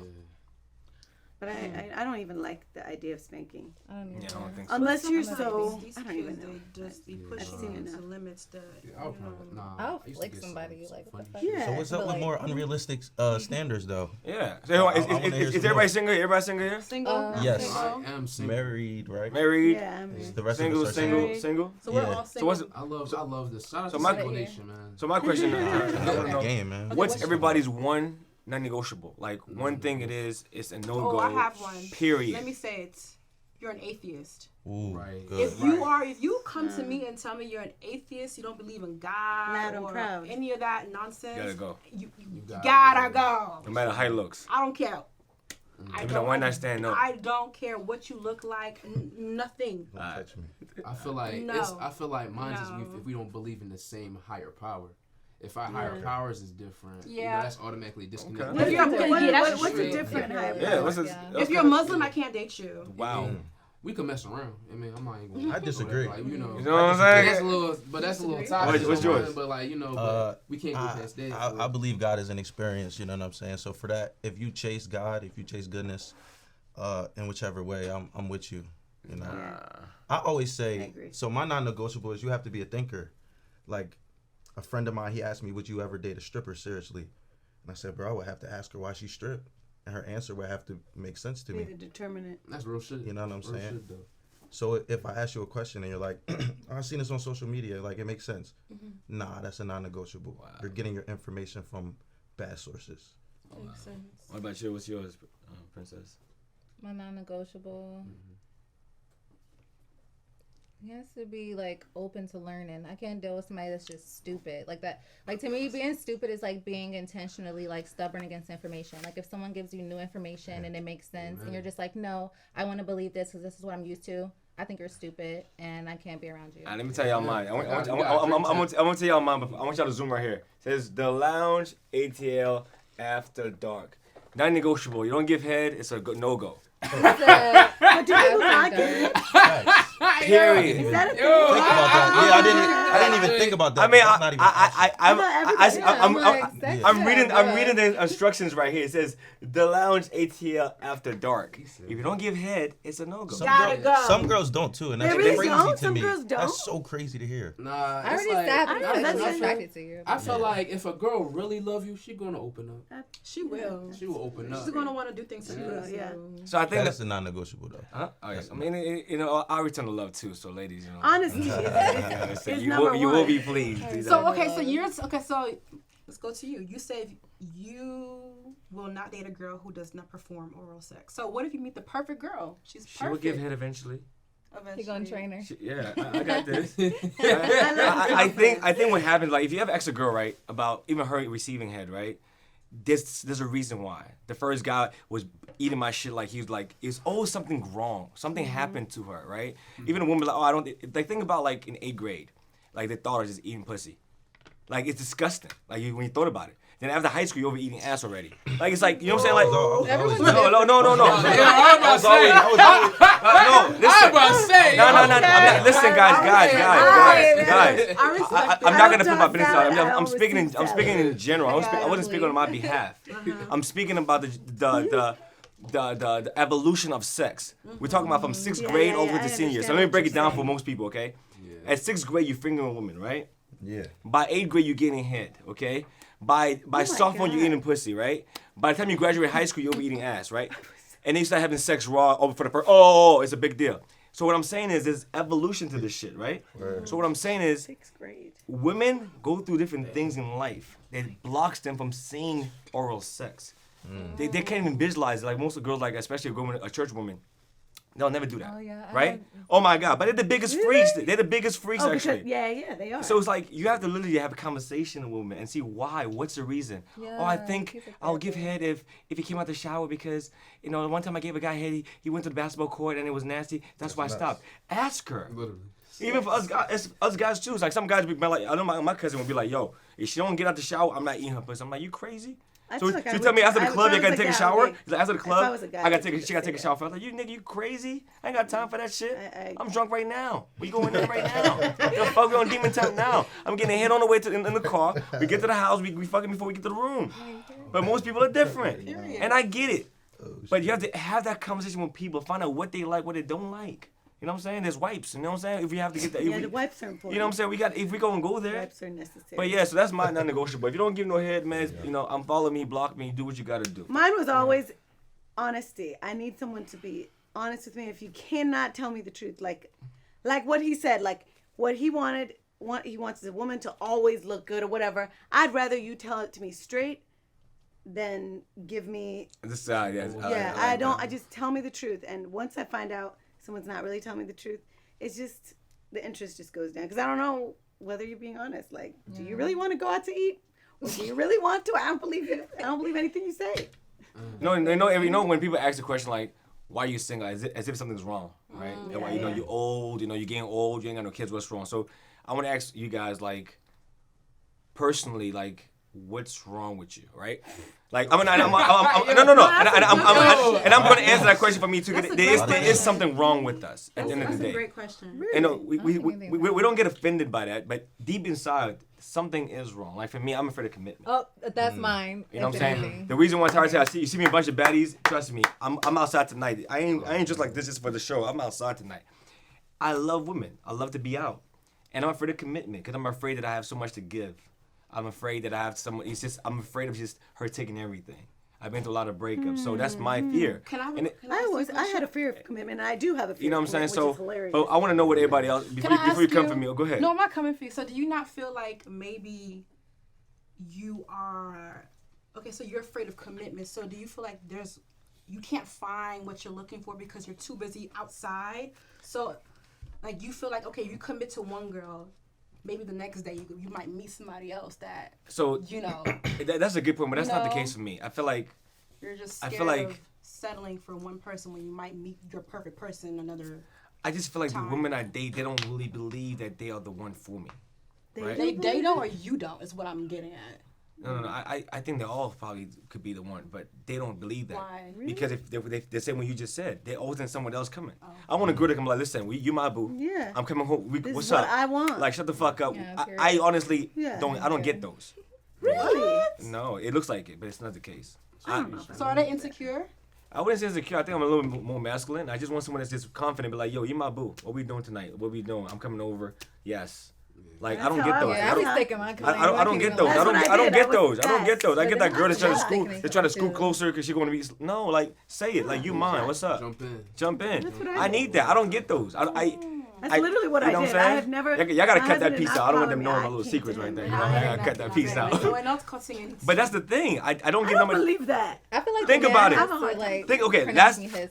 But I don't even like the idea of spanking. I don't Yeah, I don't think so. Unless you're Some so, these I don't even kids, know. They just be Yeah. pushing I've seen it enough. to limits that. Yeah, I'll probably, nah. I'll I used to flick get somebody, some like, what the funny fuck? shit. So what's up But, with like- more unrealistic standards though? Yeah. So, I wanna hear is some everybody more. single? Everybody single here? Single. Yes. Single. I am single. Married, right? Married? Yeah, I Is mean, the rest Single, of us are single, Married. single? So we're Yeah. all So single. what's I love this. Shout out So to my- Single Nation, man. so my question? I Good wanna at the know, game, man. what's everybody's one non-negotiable? Like one thing it's a no-go. Oh, I have one. Period. Let me say it. You're an atheist. Ooh, Right. good. If you come to me and tell me you're an atheist, you don't believe in God Loud and or proud. any of that nonsense, Gotta go. You gotta gotta go. go. No matter how it looks. I don't care. Even a one-night stand, no. I don't care what you look like. Nothing. Don't touch me. I feel like No. I feel like mine's is No. if we don't believe in the same higher power. If our higher powers is different, Yeah. that's automatically disconnected. Okay. If you're, that's what's true. a different higher Yeah, power? what's this? Yeah. If you're a Muslim, I can't date you. Wow. We can mess around. I mean, I'm not even gonna. I disagree. Like, you know You know what I'm that's saying? a little, but that's a little toxic. What's yours? But like, you know, but we can't go past that. I believe God is an experience, you know what I'm saying? So for that, if you chase God, if you chase goodness, in whichever way, I'm with you. You know. I always I say, agree. so my non-negotiable is you have to be a thinker. Like a friend of mine, he asked me, would you ever date a stripper seriously? And I said, bro, I would have to ask her why she stripped. And her answer would have to make sense to Be me. the determinant. That's real shit. You know what I'm Real saying? shit, though. So if I ask you a question and you're like, I've seen this on social media, like it makes sense. Nah, that's a non-negotiable. Wow. You're getting your information from bad sources. Makes sense. What about you? What's yours, Princess? My non-negotiable. He has to be like open to learning. I can't deal with somebody that's just stupid like that. Like to me, being stupid is like being intentionally like stubborn against information. Like if someone gives you new information and it makes sense, and you're just like, no, I want to believe this because this is what I'm used to. I think you're stupid, and I can't be around you. Let me tell y'all mine. I'm You got gonna tell y'all mine, but I want y'all to zoom right here. It says the lounge ATL after dark. Non-negotiable. You don't give head. It's a no-go. But do people not get it? Facts. Period. Is that a thing? Think about that. Yeah, I didn't even think about that. I mean, That's not even I'm reading the instructions right here. It says the lounge ATL after dark. If you don't give head, it's a no-go. Some girls don't too, and that's They really crazy don't? to Some me. girls don't? That's so crazy to hear. Nah, I it's already like, said I don't know, I'm that's attracted to you. I feel like if a girl really love you, she gonna open up. She will. She will open up. She's gonna want to do things to you. will, yeah. So I think That's a non-negotiable though. Huh? Oh, yeah. I mean, you know, I return the love too. So, ladies, you know, Honestly, yeah, it's you number will one. be pleased. So let's go to you. You said you will not date a girl who does not perform oral sex. So what if you meet the perfect girl? She's perfect. She will give head eventually. He gonna train her. Yeah, I got this. I think what happens, like if you ever ask a girl, right, about even her receiving head, right, there's a reason why. The first guy was eating my shit like he was like, it's always something wrong. Something happened to her, right? Even a woman like, oh, I don't, like think about like in 8th grade, like they thought I was just eating pussy. Like it's disgusting. Like when you thought about it. Then after high school, you're over eating ass already. Like it's like, you know what I'm saying? Like, no. Listen, guys. I'm not gonna put my business out. I'm speaking in general. I wasn't speaking on my behalf. I'm speaking about the evolution of sex. We're talking about from 6th grade over to senior. So let me break it down for most people, okay? At 6th grade, you're fingering a woman, right? Yeah. By 8th grade, you're getting head, okay? By sophomore, you're eating pussy, right? By the time you graduate high school, you'll be eating ass, right? And then you start having sex raw over for the first. Oh, it's a big deal. So what I'm saying is, there's evolution to this shit, right? So what I'm saying is, 6th grade. women go through different things in life that blocks them from seeing oral sex. They can't even visualize it. Like most of the girls, like especially a church woman, they'll never do that, Oh, yeah, right? Oh my God! But they're the biggest freaks. They're the biggest freaks Oh, actually. because, yeah, they are. So it's like you have to literally have a conversation with women and see why. What's the reason? Oh, I think he's a I'll give head if he came out the shower because the one time I gave a guy head, he went to the basketball court and it was nasty. That's why I stopped. Ask her. Literally. Even for us guys too. It's like some guys be like, I know my cousin would be like, yo, if she don't get out the shower, I'm not eating her pussy. I'm like, you crazy? I So feel like you I tell would- me after the if club, I you was gotta a take a guy, shower. like, He's like, after the if I club, was a guy, I gotta I take would she gotta say take a that. shower. I was like, you nigga, you crazy? I ain't got time for that shit. I- I'm drunk right now. We going in right now. The fuck, we on demon time now. I'm getting a hit on the way to in the car. We get to the house, we fucking before we get to the room. But most people are different, and I get it. But you have to have that conversation with people, find out what they like, what they don't like. You know what I'm saying? There's wipes. You know what I'm saying? If we have to get that, Yeah, the wipes are important. you know what I'm saying? If we gonna go there. Wipes are necessary. But yeah, so that's my non-negotiable. If you don't give no head, man, you know, unfollow me, block me, do what you gotta do. Mine was always honesty. I need someone to be honest with me. If you cannot tell me the truth, like what he said, like what he wanted, he wants a woman to always look good or whatever. I'd rather you tell it to me straight than give me. This I just tell me the truth. And once I find out someone's not really telling me the truth, it's just the interest just goes down because I don't know whether you're being honest. Like, do you really want to go out to eat? Or do you really want to? I don't believe you. I don't believe anything you say. No, when people ask the question like, why are you single? As if something's wrong, right? And why, you're old, you're getting old, you ain't got no kids, what's wrong? So I want to ask you guys, like, personally, like, what's wrong with you, right? Like, I'm going to answer that question for me too. There is something wrong with us at the end of the day. That's a great question. Really? And we don't get offended by that, but deep inside, something is wrong. Like for me, I'm afraid of commitment. Oh, that's mine. You know what I'm saying? The reason why Tara said, you see me a bunch of baddies, trust me, I'm outside tonight. I ain't just like this just for the show. I'm outside tonight. I love women. I love to be out. And I'm afraid of commitment because I'm afraid that I have so much to give. I'm afraid that I have someone. I'm afraid of just her taking everything. I've been through a lot of breakups, so that's my fear. I had a fear of commitment, and I do have a fear. You know what I'm saying? So, hilarious. but I want to know what everybody else before you come for me. Go ahead. No, I'm not coming for you. So, do you not feel like maybe you are okay? So you're afraid of commitment. So, do you feel like you can't find what you're looking for because you're too busy outside? So, like you feel like okay, you commit to one girl. Maybe the next day you might meet somebody else that that's a good point, but that's not the case for me. I feel like you're just scared of settling for one person when you might meet your perfect person another. I just feel like the women I date, they don't really believe that they are the one for me. Right? They don't or you don't is what I'm getting at. No. I think they all probably could be the one, but they don't believe that. Why? Really? Because if they say what you just said, they're always in someone else coming. Oh. I want a girl to come like, listen, you my boo. Yeah. I'm coming home. This what's is up? what I want. Like, shut the fuck up. Yeah, I honestly don't get those. Really? No, it looks like it, but it's not the case. So are they insecure? I wouldn't say insecure. I think I'm a little more masculine. I just want someone that's just confident, be like, yo, you my boo. What we doing tonight? What we doing? I'm coming over. Yes. Like that's I don't get those. I don't get those. I don't get those. I get that girl that's trying to scoot closer because she's going to be. No, like say it. Like you mine. What's up? Jump in. I need that. I don't get those. That's literally what I did. I have never. Y'all gotta cut that piece out. I don't want them knowing my little secrets right there. I gotta cut that piece out. We're not cutting. But that's the thing. I don't get I don't believe that. I feel like think about it. Think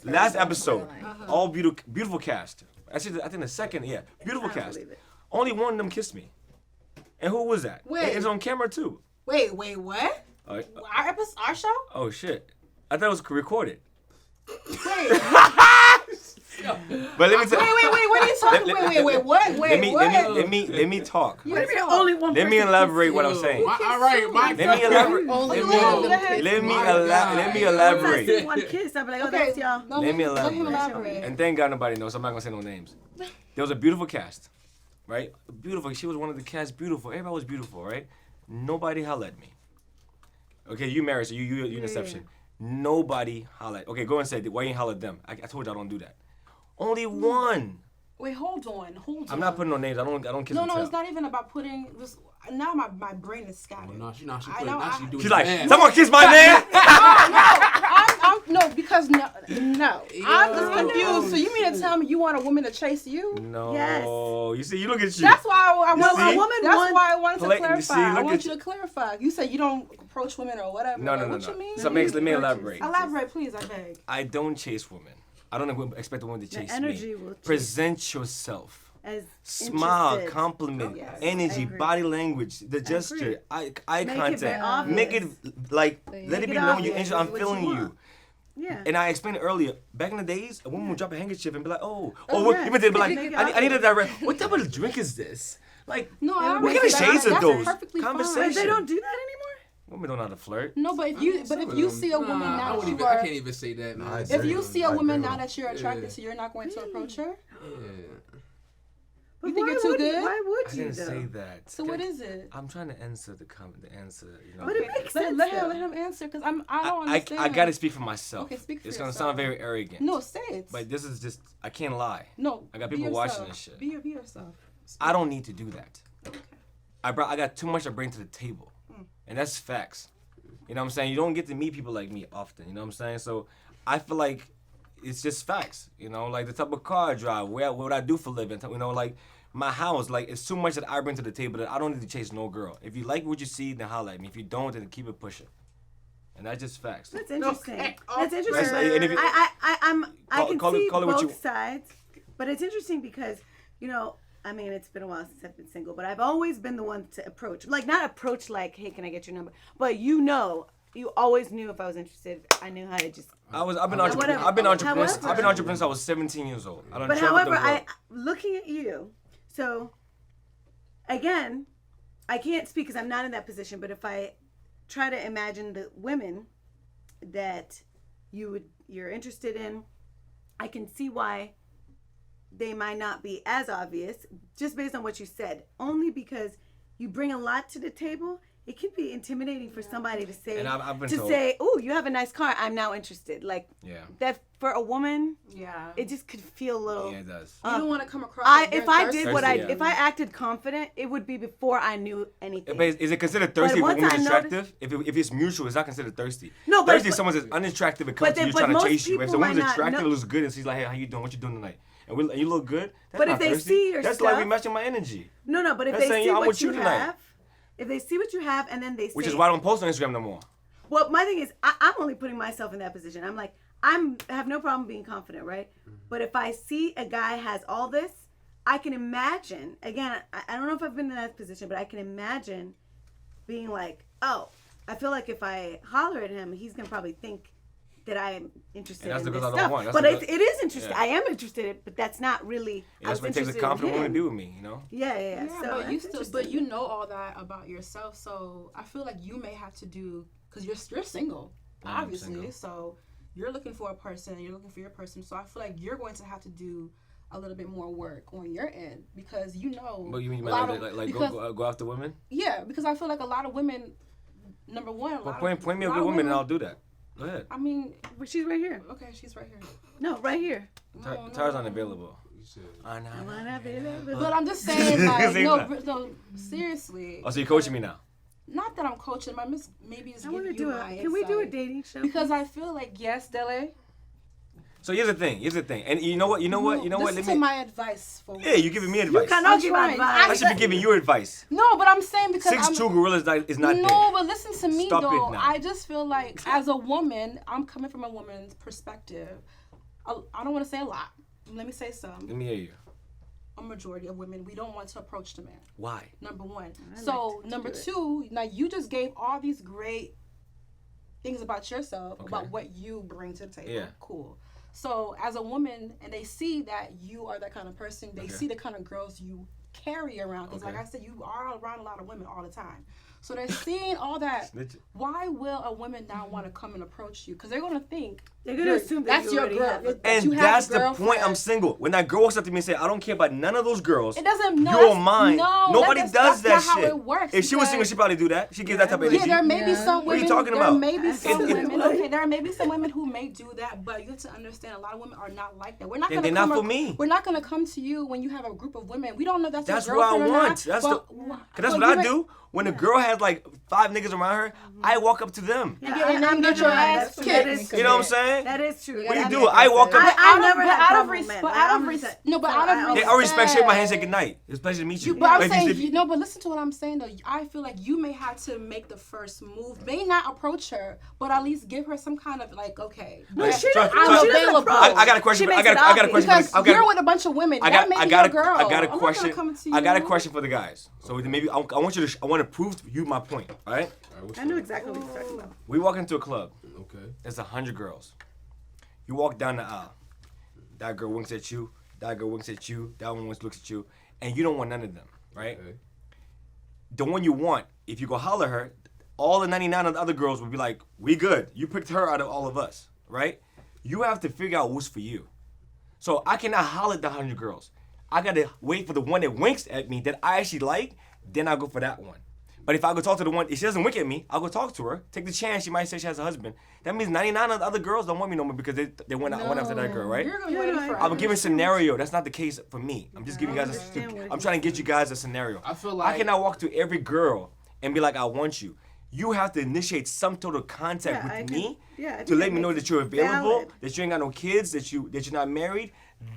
last episode, all beautiful cast. Actually, I think the second, beautiful cast. Only one of them kissed me. And who was that? Wait. It's on camera too. Wait, what? Our show? Oh shit! I thought it was recorded. Wait. But let me tell. Wait. What are you talking? Wait. What? Let me talk. What if you're only one Let me elaborate what I'm saying. All right, Mike. Let me elaborate. Let me elaborate. I see one kiss, I'll be like, that's y'all. Let me elaborate. And thank God nobody knows. So I'm not gonna say no names. There was a beautiful cast, right? Beautiful. She was one of the cast. Beautiful. Everybody was beautiful, right? Nobody hollered at me. Okay, you married, so you an exception. Nobody hollered. Okay, go and say why you ain't hollered at them. I told you I don't do that. Only one. Wait, hold on. I'm not putting no names. I don't kiss. No, it's not even about putting. Now my brain is scattered. She doing like, someone kiss my man. No, because no. I'm just confused. So you mean to tell me you want a woman to chase you? No. Yes. You see, you look at you. That's why I want a woman. That's why I wanted to clarify. I want you to clarify. You said you don't approach women or whatever. No. What you mean? So let me elaborate. Elaborate, please. I beg. I don't chase women. I don't expect a woman to chase energy me. Will chase. Present yourself. As smile, interested. compliment, energy, body language, the gesture, eye contact. Make it like let it be known you're interested. I'm feeling you. Yeah. And I explained it earlier. Back in the days, a woman would drop a handkerchief and be like, even they'd be like, I need a direct. What type of drink is this? Like, what kind of shades are those? Conversation. They don't do that anymore. Women don't know how to flirt. No, but if you see a woman now that you are, I can't even say that. If you see a woman now that you're attracted to, you're not going to approach her. Yeah. You think why you're too would you- good? Why would I you didn't though? say that. So what is it? I'm trying to answer the comment. The answer, you know. But it makes sense. Let though. him answer because I don't I understand. gotta speak for myself. Okay, speak for It's gonna yourself. sound very arrogant. No, say it. But this is just, I can't lie. No, I got be people watching yourself. this shit. Be yourself. I don't need to do that. Okay. I got too much to bring to the table. And that's facts. You know what I'm saying? You don't get to meet people like me often. You know what I'm saying? So I feel like it's just facts. You know, like the type of car I drive, what I do for a living. You know, like my house. Like it's too much that I bring to the table that I don't need to chase no girl. If you like what you see, then holler at me. If you don't, then keep it pushing. And that's just facts. That's interesting. Okay. That's interesting. That's- and if you- I can call it see what both you- sides, but it's interesting because I mean, it's been a while since I've been single, but I've always been the one to approach, like not approach like, hey, can I get your number? But you always knew if I was interested. I knew how to just. I've been Whatever. entrepreneur. I've been entrepreneur. However- I've been entrepreneur since I was 17 years old. I done But traveled however, the world. looking at you, so again, I can't speak because I'm not in that position. But if I try to imagine the women that you're interested in, I can see why they might not be as obvious just based on what you said. Only because you bring a lot to the table. It can be intimidating for somebody to say, And I've been told. "Oh, you have a nice car. I'm now interested." Like Yeah. that for a woman, Yeah. it just could feel a little. Yeah, it does. You don't want to come across. I like you're if I thirsty. did what I Thirsty, yeah. if I acted confident, it would be before I knew anything. But is it considered thirsty if a once woman's I noticed- attractive? If it's mutual, it's not considered thirsty. No, but- thirsty is someone that's unattractive and comes to you but trying to most chase you. If people someone's might not attractive, know- and looks good, and she's like, "Hey, how you doing? What you doing tonight?" And you look good. That's But not if they thirsty. see your that's like stuff- we matching my energy. No, but if That's they saying, see "I'm what with you you tonight." have, if they see what you have, and then they say, Which is why I don't post on Instagram no more. well, my thing is, I'm only putting myself in that position. I'm like, I have no problem being confident, right? But if I see a guy has all this, I can imagine. Again, I don't know if I've been in that position, but I can imagine being like, oh, I feel like if I holler at him, he's gonna probably think that I'm interested And that's in the this girls I don't stuff. want. That's But the it girls- is interesting. Yeah. I am interested, but that's not really. And that's I what was it takes a interested in confident woman to him. be with me, you know? Yeah. Yeah, So but that's you still, interesting. but you know all that about yourself. So I feel like you may have to do because you're single, I'm obviously. single. So you're looking for a person. You're looking for your person. So I feel like you're going to have to do a little bit more work on your end because you know. But you mean a lot like of- because- go after women? Yeah, because I feel like a lot of women. Number one, a Well, lot point me a lot good of woman and women- I'll do that. Go ahead. I mean, But she's right here. okay, she's right here. No, right here. Tara's unavailable. You said, But I'm just saying, like, See no, that? no, seriously. Oh, so you're coaching me now? Not that I'm coaching. My miss maybe is I want to giving you do my it. Can we do a insight. dating show? Because I feel like yes, Dele. So here's the thing. And you know what? Listen to my advice for Yeah, you're giving me advice. cannot give trying. advice. I should be giving you advice. No, but I'm saying because 6'2" gorillas is not no, there. but listen to me Stop it though. now. I just feel like as a woman, I'm coming from a woman's perspective. I don't want to say a lot. Let me say some. Let me hear you. A majority of women, we don't want to approach the man. Why? Number one. I So like to number do it. two, now you just gave all these great things about yourself, Okay. about what you bring to the table. Yeah. Cool. So as a woman, and they see that you are that kind of person, they Okay. see the kind of girls you carry around. Because like Okay. I said, you are around a lot of women all the time. So they're seeing all that. Snitch. Why will a woman not want to come and approach you? Because they're going to think They're gonna assume that that's you your already girl. have it. that you And have a that's the point. girlfriend. I'm single. When that girl walks up to me and say, "I don't care about none of those girls," It doesn't. No, you're that's- mine. No, Nobody that's does that not shit. How it works. If she was single, because- she'd probably do that. She gives that type of Yeah, energy. there may be Yeah. some What are women. you talking there about? may be some It- women. Okay, there may be some women who may do that, but you have to understand a lot of women are not like that. We're not Then gonna they're not come for me. We're not gonna come to you when you have a group of women. We don't know if That's your what I girlfriend or want. not, That's but- Cause but that's what you I may- do. When a girl has like 5 niggas around her, I walk up to them. Yeah, and then I'm get not your gonna lie, ass that kicked. is You know what I'm true. saying? That is true. What do you gotta do? be I walk aggressive. up. I Out never of- had out of problem res- with men. but Like, out of I'm res- just- no, but so out of I always- They always respect shake my hand, say Say- goodnight. It's a pleasure to meet you. But I'm Like, saying, if- you know, but listen to what I'm saying though. I feel like you may have to make the first move. May not approach her, but at least give her some kind of like, okay, No, Like, she try- doesn't. try- she doesn't available. approach. I got a question. She I makes got it a obvious. question. because I got you're with a bunch of women. I that got may I be got your girl. a I'm not gonna question. come to I got a you. question for the guys. So maybe I want you to I want to prove to you my point. All right. I know exactly what you're talking about. We walk into a club. okay. There's 100 girls. You walk down the aisle. That girl winks at you. That girl winks at you. That one looks at you, and you don't want none of them, right? Okay. The one you want, if you go holler at her, all the 99 of the other girls would be like, "We good. You picked her out of all of us, right?" You have to figure out what's for you. So I cannot holler at the 100 girls. I gotta wait for the one that winks at me that I actually like. Then I'll go for that one. But if I go talk to the one, if she doesn't wink at me, I'll go talk to her. Take the chance. She might say she has a husband. That means 99 of the other girls don't want me no more because they went after that girl, right? You're gonna be waiting for. I'm giving a scenario. That's not the case for me. I'm just giving you guys understand what I'm trying to get you guys a scenario. I feel like I cannot walk to every girl and be like, I want you. You have to initiate some sort of contact Yeah, I with can- me yeah, I think to let that me know makes that you're it available, valid. that you ain't got no kids, that you're not married.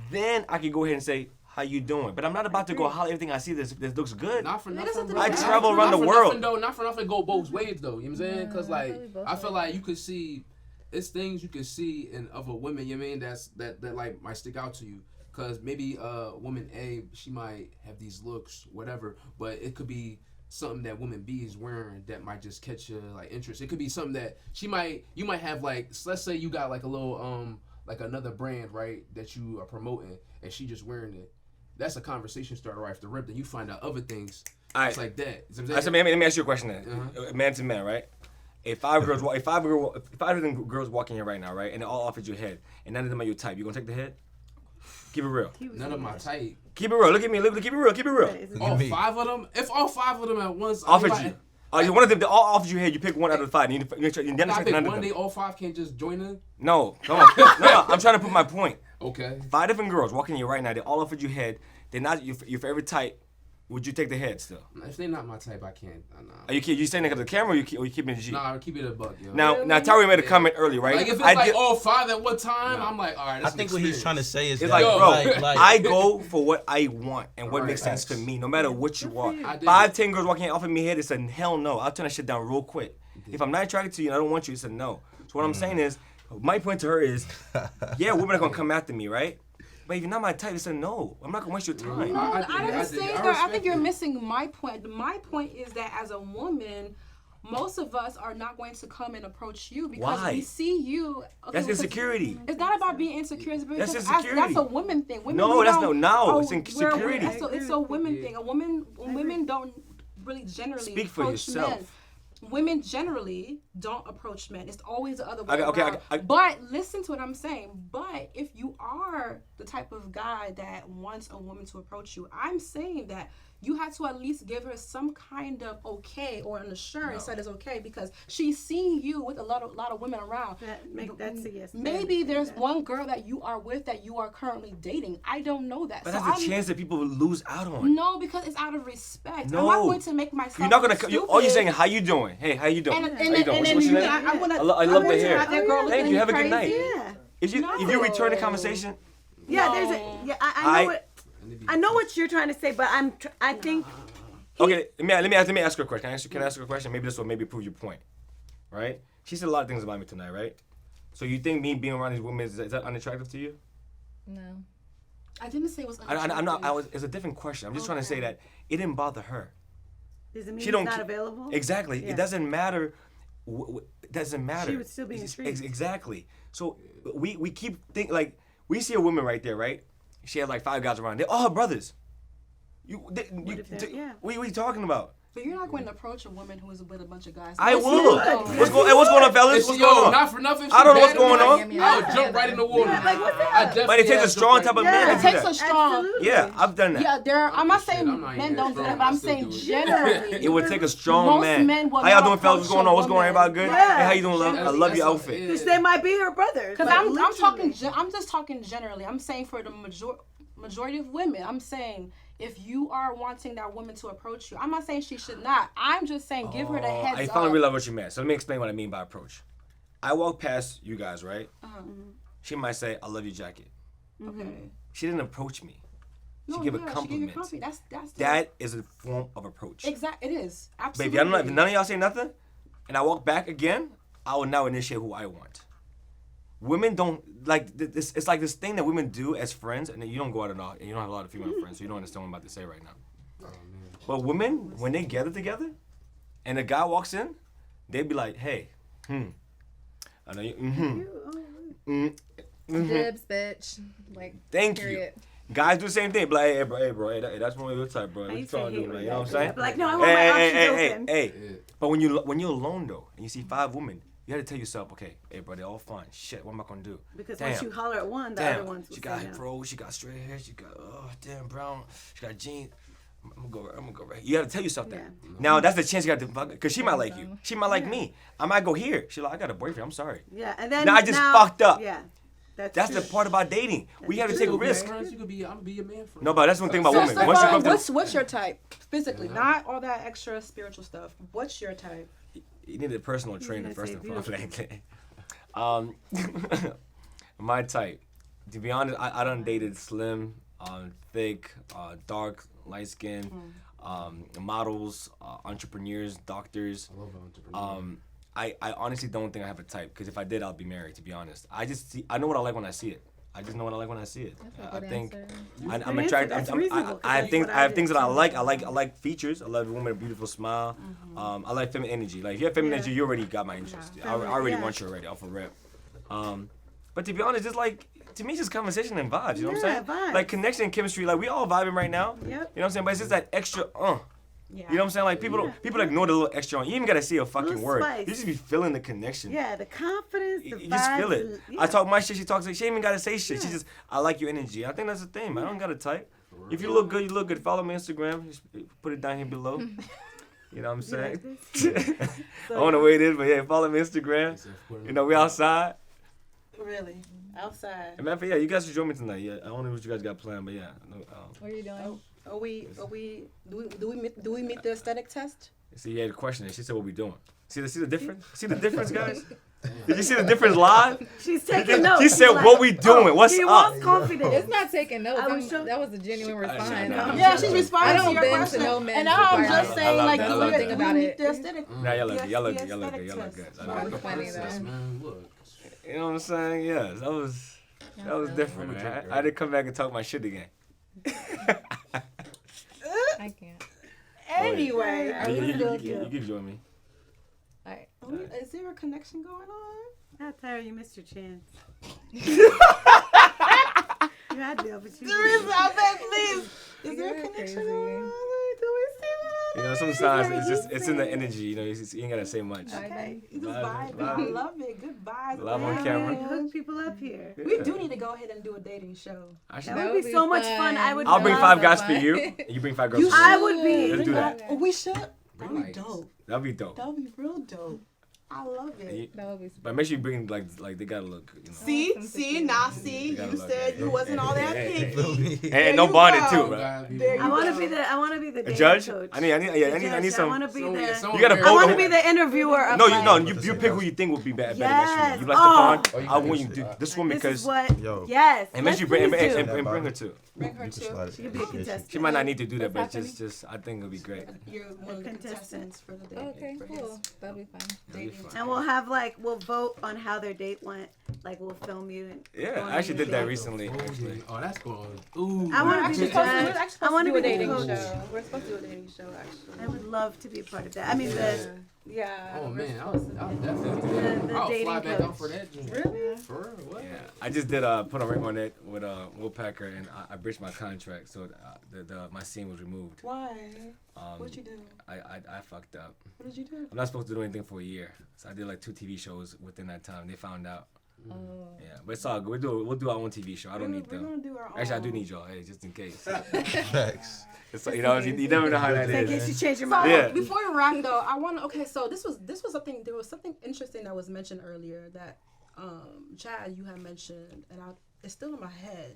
Then I can go ahead and say, how you doing? But I'm not about to go holler everything I see that looks good. Not for nothing. doesn't bro. I Not travel for around the world. Not for nothing. Go both ways though. You know what I'm saying? Because I like feel you both I feel ways. like you could see, it's things you can see in other women. You know what I mean? That like might stick out to you. Because maybe woman A, she might have these looks, whatever, but it could be something that woman B is wearing that might just catch your like interest. It could be something that you might have like, let's say you got like a little like another brand, right, that you are promoting, and she just wearing it. That's a conversation starter right off the rip. Then you find out other things. All right. It's like that. You know what I'm I said, saying? let me ask you a question then. Man to man, right? If five of them girls walking here right now, right, and they all offered you a head, and none of them are your type, you gonna take the head? Keep it real. None of my type. Keep it real. Look at me. Keep it real. Keep it real. All me. 5 of them? If all 5 of them at once Offered I mean, you. One of them, they all offered you a head. You pick one out of the 5. You I take none pick of one them. day, all 5 can't just join in. No, come on. No, I'm trying to put my point. Okay. 5 different girls walking here right now. They all offered you head. They're not your favorite type. Would you take the head still? If they're not my type, I can't. Nah. Are you saying that because of the camera, or you keeping it G? Nah, I'll keep it a buck, yo. Now, Tyree made a comment earlier, right? Like if it's I like did- all 5 at one time, I'm like, all right. I That's think an what he's experience. trying to say is It's that like, bro, like I go for what I want and what Right. makes sense for me, no matter what you are. I dig 5, it. 10 girls walking in offering me head, it's a hell no. I'll turn that shit down real quick. If I'm not attracted to you and I don't want you, it's a no. So what I'm saying is, my point to her is, yeah, women are gonna come after me, right? But if you're not my type, it's a no. I'm not gonna waste your time. No, I dig it, didn't dig say it. that. I respect think you're it. missing my point. My point is that as a woman, most of us are not going to come and approach you because Why? we see you. Okay, That's because insecurity. It's not about being insecure. It's because That's insecurity. That's a women thing. Women, No, we that's don't- no, it's we're- insecurity. It's a women thing. Women don't really generally Speak for approach yourself. men. Women generally don't approach men. It's always the other way Okay, around. I- But listen to what I'm saying. But if you are the type of guy that wants a woman to approach you, I'm saying that you have to at least give her some kind of okay or an assurance that it's okay because she's seeing you with a lot of women around. That's a yes. Maybe there's one girl that you are with that you are currently dating. I don't know that. But So that's a I'm- chance that people will lose out on. No, because it's out of respect. No. I'm not going to make myself. You're not gonna. look All you're stupid. saying, how you doing? Hey, how you doing? And How you doing? What's your then name? I'm gonna. I love I'm the gonna hair. have that girl Thank looking you. at Have a me good night. crazy. Yeah. If you return the conversation, Yeah, No. there's a. Yeah, I know what. I know what you're trying to say, but I think. okay. Let me ask her a question. Can I ask her a question? Maybe this will maybe prove your point, right? She said a lot of things about me tonight, right? So you think me being around these women is that unattractive to you? No. I didn't say it was. I'm not. It's a different question. I'm just trying to say that it didn't bother her. Does it mean She it's don't not ca- available? Exactly. Yeah. It doesn't matter. It doesn't matter. She would still be intrigued. Exactly. So we keep like we see a woman right there, right? She had like 5 guys around. They're all her brothers. What are you talking about? But you're not going to approach a woman who is with a bunch of guys. I Yes, will. you What's going on, fellas? If What's she, going on? not for nothing. I don't know what's going on. I'll jump right in the water. Yeah, like, what's that? I definitely But it takes a have strong jumped type of right man in to It do takes that. a strong. Absolutely. Yeah, I've done that. Yeah, I'm not Shit, saying I'm not men even don't do strong. that, but I I'm still saying do it. generally. It would take a strong Most man. men will How y'all not doing, fellas? What's going on? What's going on? Everybody good? Yeah. Hey, how you doing, love? I love your outfit. Yeah. Because they might be her brothers. Because like, I'm talking. literally. I'm just talking generally. I'm saying for the majority of women. I'm saying if you are wanting that woman to approach you, I'm not saying she should not. I'm just saying give her the heads I up. finally realized what you meant. So let me explain what I mean by approach. I walk past you guys, right? She might say, "I love your jacket." Okay. She didn't approach me. She No, gave a yeah, she gave you a compliment. compliment. That's That is a form of approach. exact. It is Baby, absolutely. I don't know if none of y'all say nothing, and I walk back again, I will now initiate who I want. Women don't like this. It's like this thing that women do as friends, and then you don't go out and all, and you don't have a lot of female friends, so you don't understand what I'm about to say right now. But women, when they gather together, and a guy walks in, they be like, "Hey, I know you, Dibs, bitch. Like, thank period. you." Guys do the same thing. Be like, hey, bro, hey, that's one of your type, bro. I What you used to trying to hate do, man? when You know what I'm that- saying? I'd be like, no, I want my options open. Hey. But when you're alone though, and you see 5 women, You had to tell yourself, okay, hey, bro, they're all fine. Shit, what am I gonna do? Because Damn. once you holler at one, the Damn, other ones will she got say no. fro, she got straight hair, she got damn brown, she got jeans. I'm gonna go right. You gotta tell yourself that. Yeah. Now that's the chance you got to fuck, cause she might like you. She might like me. I might go here. She like, I got a boyfriend. I'm sorry. Yeah, and then Now I just fucked up. Yeah, That's true. the part about dating. We have to take a risk. You could be, I'm be a man for No, but that's one thing about So, women. Stefan, Once you go through, what's your type physically? Not all that extra spiritual stuff. What's your type? you need a personal trainer gonna first say and foremost. My type. To be honest, I done dated slim, thick, dark, light skin, models, entrepreneurs, doctors. I love entrepreneurs. I honestly don't think I have a type, because if I did, I'll be married. To be honest, I know what I like when I see it. I just know what I like when I see it. That's a I good think answer. I'm attracted. That's reasonable, 'cause I that's think what I have I things did that I too. like. I like features. I love a woman with a beautiful smile. I like feminine energy. Like if you have feminine energy, you already got my interest. I already want you already off a rip. But to be honest, it's like, to me, it's just conversation and vibes. You know what I'm saying? vibes. Like connection and chemistry. Like we all vibing right now. Yep. You know what I'm saying? But it's just that extra Yeah. You know what I'm saying? Like people people ignore the little extra on. You even gotta say a fucking Little word. spice. You just be feeling the connection. Yeah, the confidence, the You just feel vibes, it. and- I talk my shit, she talks like she ain't even gotta say shit. She Yeah. just, I like your energy. I think that's the thing, man. I don't gotta type. If you look good, you look good. Follow me on Instagram. Just put it down here below. You know what I'm saying? I don't know where it is, but yeah, follow me on Instagram. You know, we outside. Really? Outside. And man, yeah, you guys should join me tonight. Yeah, I don't know what you guys got planned, but yeah. What are you doing? Do we meet the aesthetic test? See, you had a question. She said, "What we doing?" See the difference? See the difference, guys? Did you see the difference live? She's taking notes. She said, She's like, "What we doing? What's he up?" wants confidence. It's not taking notes. I was so- That was a genuine response. know. Yeah, she's responding I to don't your bend to question. no men's And now I'm requirements. just saying, I like, love do that. I love we that. about meet it. the aesthetic? Nah, y'all look Yes, good. Y'all look the good. Y'all look good. aesthetic Y'all look good. test. I That look was good. funny though. Man, look. You know what I'm saying? Yes, that was different, I'm a man. drinker. I had to come back and talk my shit again. I can't. Anyway, Are we still You good? can join me. All right. is there a connection going on? Not Tyra, you missed your chance. You had the opportunity. I beg, please. Is there a You're connection crazy. going on? Do we see You one? know, sometimes it's in the energy. You know, you ain't gotta say much. Okay, just Vibe. vibe. I love it. Good vibes. Love on man. camera. Hook people up here. We do need to go ahead and do a dating show. I should. That would be so much fun. I would I'll bring love 5 it. guys for you. And you bring 5 girls. You for me. I would be. Let's do that. Oh, we should. Bring That'd be lights. dope. That'd be dope. That'd be real dope. I love it. That would be. But make sure you bring like they gotta look. You know. See, You gotta you look said good. you wasn't all that Yeah. picky. Feel me? And no you bonding go. too, bro. There you I want to go. be the A dating judge? coach. I need some. I want to be the. You gotta I vote want to on- be the interviewer of No, like, you pick who you think would be better Yes. match for you. You like Oh. Stefan? I want you to do this one This is because. what. Yo. Yes. And make let's sure you bring please do. and bring her too. Bring her You can too. slide it. She could be a contestant. She might not need to do that, but What's just I think it'll be great. You're one of the contestants for the day. Okay, cool. That'll be fun. It'll be fun. And we'll vote on how their date went. Like we'll film you. And Yeah, go on I actually your did that date. recently. Actually. Oh, that's going. Ooh. I want to be the We're judge. actually supposed I want to to do be a the dating coach. show. We're supposed to do a dating show, actually. I would love to be a part of that. I mean, the Yeah. Oh we're man, supposed to I'll do that. definitely do that. The I'll dating fly back coach. out for that. joint. Really? For real? What? Yeah, I just did put a ring on it with Woodpecker, and I breached my contract, so my scene was removed. Why? Um, What'd you do? I fucked up. What did you do? I'm not supposed to do anything for a year, so I did like 2 TV shows within that time. They found out. Oh. Yeah, but it's all good. We'll do our own TV show. I don't need We're them. gonna do our own. Actually, I do need y'all. Hey, just in case. Facts. It's, you know, you never know how that in case is. you change your So mind. Yeah. before we wrap though, I want to. Okay, so this was something. There was something interesting that was mentioned earlier that Chad, you had mentioned, and it's still in my head.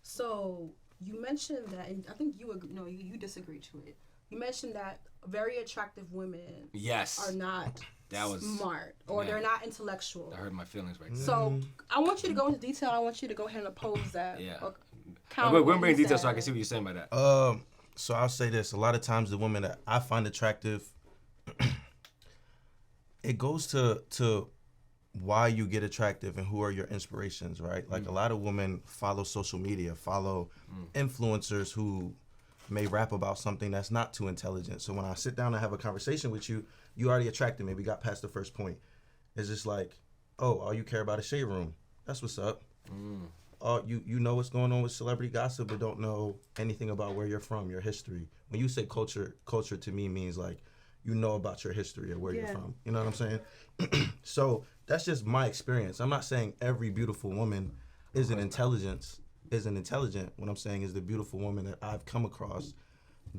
So you mentioned that, and I think you disagree to it. You mentioned that very attractive women Yes. are not That was smart or man. they're not intellectual. That hurt my feelings right there. So I want you to go into detail. I want you to go ahead and oppose that. Yeah. Or We're counter what bringing he details so I said. can see what you're saying by that. So I'll say this: a lot of times the women that I find attractive, it goes to why you get attractive and who are your inspirations, right? Like a lot of women follow social media, follow influencers who may rap about something that's not too intelligent. So when I sit down and have a conversation with you, you already attracted me. We got past the first point. It's just like, oh, all you care about is Shade Room. That's what's up. You know what's going on with celebrity gossip, but don't know anything about where you're from, your history. When you say culture to me means like you know about your history or where you're Yeah. from. You know what I'm saying? So that's just my experience. I'm not saying every beautiful woman isn't intelligent. What I'm saying is the beautiful woman that I've come across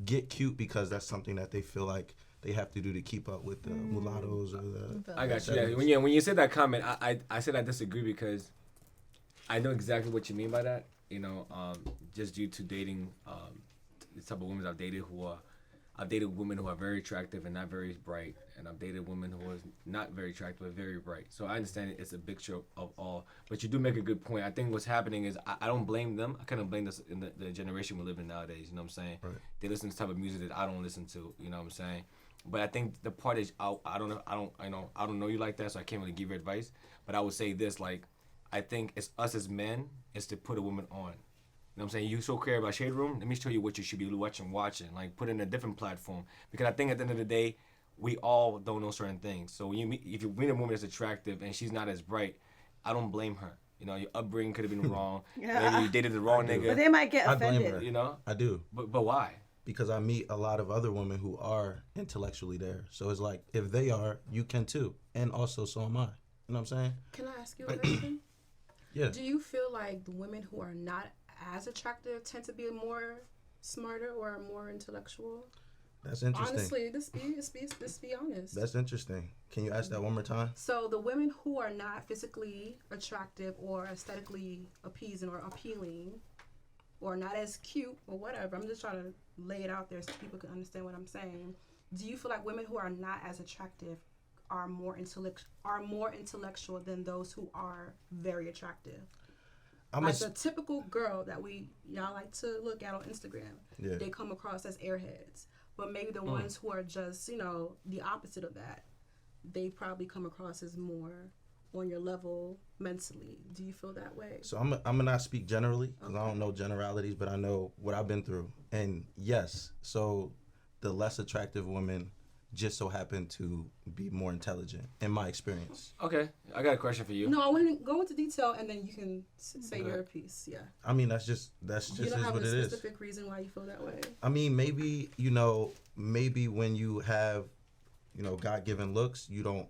get cute because that's something that they feel like they have to do to keep up with the mulattoes or the. I got you. Yeah, when you said that comment, I said I disagree because I know exactly what you mean by that. You know, just due to dating the type of women I've dated women who are very attractive and not very bright, and I've dated women who are not very attractive but very bright. So I understand it's a mixture of all. But you do make a good point. I think what's happening is I don't blame them. I kind of blame this in the generation we're living nowadays. You know what I'm saying? Right. They listen to the type of music that I don't listen to. You know what I'm saying? But I think the part is I don't know you like that, so I can't really give you advice. But I would say this, like, I think it's us as men is to put a woman on. You know what I'm saying? You so care about Shade Room, let me show you what you should be watching. Like, put it in a different platform. Because I think at the end of the day, we all don't know certain things. So if you meet a woman that's attractive and she's not as bright, I don't blame her. You know, your upbringing could have been wrong. Yeah. Maybe you dated the wrong nigga. But they might get I blame offended. her. You know? I do. But why? Because I meet a lot of other women who are intellectually there. So it's like, if they are, you can too. And also, so am I. You know what I'm saying? Can I ask you a question? Yeah. Do you feel like the women who are not as attractive tend to be more smarter or more intellectual? That's interesting. Honestly, let's be honest. That's interesting. Can you ask that one more time? So the women who are not physically attractive or aesthetically appeasing or appealing, or not as cute or whatever, I'm just trying to lay it out there so people can understand what I'm saying. Do you feel like women who are not as attractive are more intellectual than those who are very attractive? Like the typical girl that y'all like to look at on Instagram, Yeah. they come across as airheads. But maybe the ones who are just, the opposite of that, they probably come across as more on your level mentally. Do you feel that way? So I'm gonna not speak generally because I don't know generalities, but I know what I've been through. And yes, so the less attractive women just so happen to be more intelligent in my experience. Okay, I got a question for you. No, I want to go into detail and then you can say your piece. Yeah. I mean, that's just You is don't have what a it is. specific reason why you feel that way. I mean, maybe when you have, God-given looks, you don't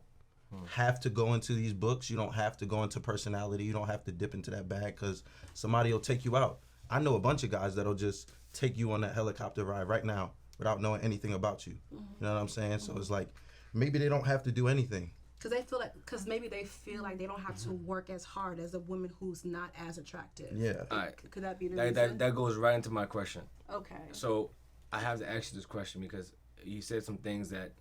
have to go into these books. You don't have to go into personality. You don't have to dip into that bag because somebody will take you out. I know a bunch of guys that'll just take you on that helicopter ride right now without knowing anything about you. You know what I'm saying? So it's like, maybe they don't have to do anything. Because maybe they feel like they don't have to work as hard as a woman who's not as attractive. Yeah. All right. Could that be the reason? That goes right into my question. Okay. So I have to ask you this question because you said some things that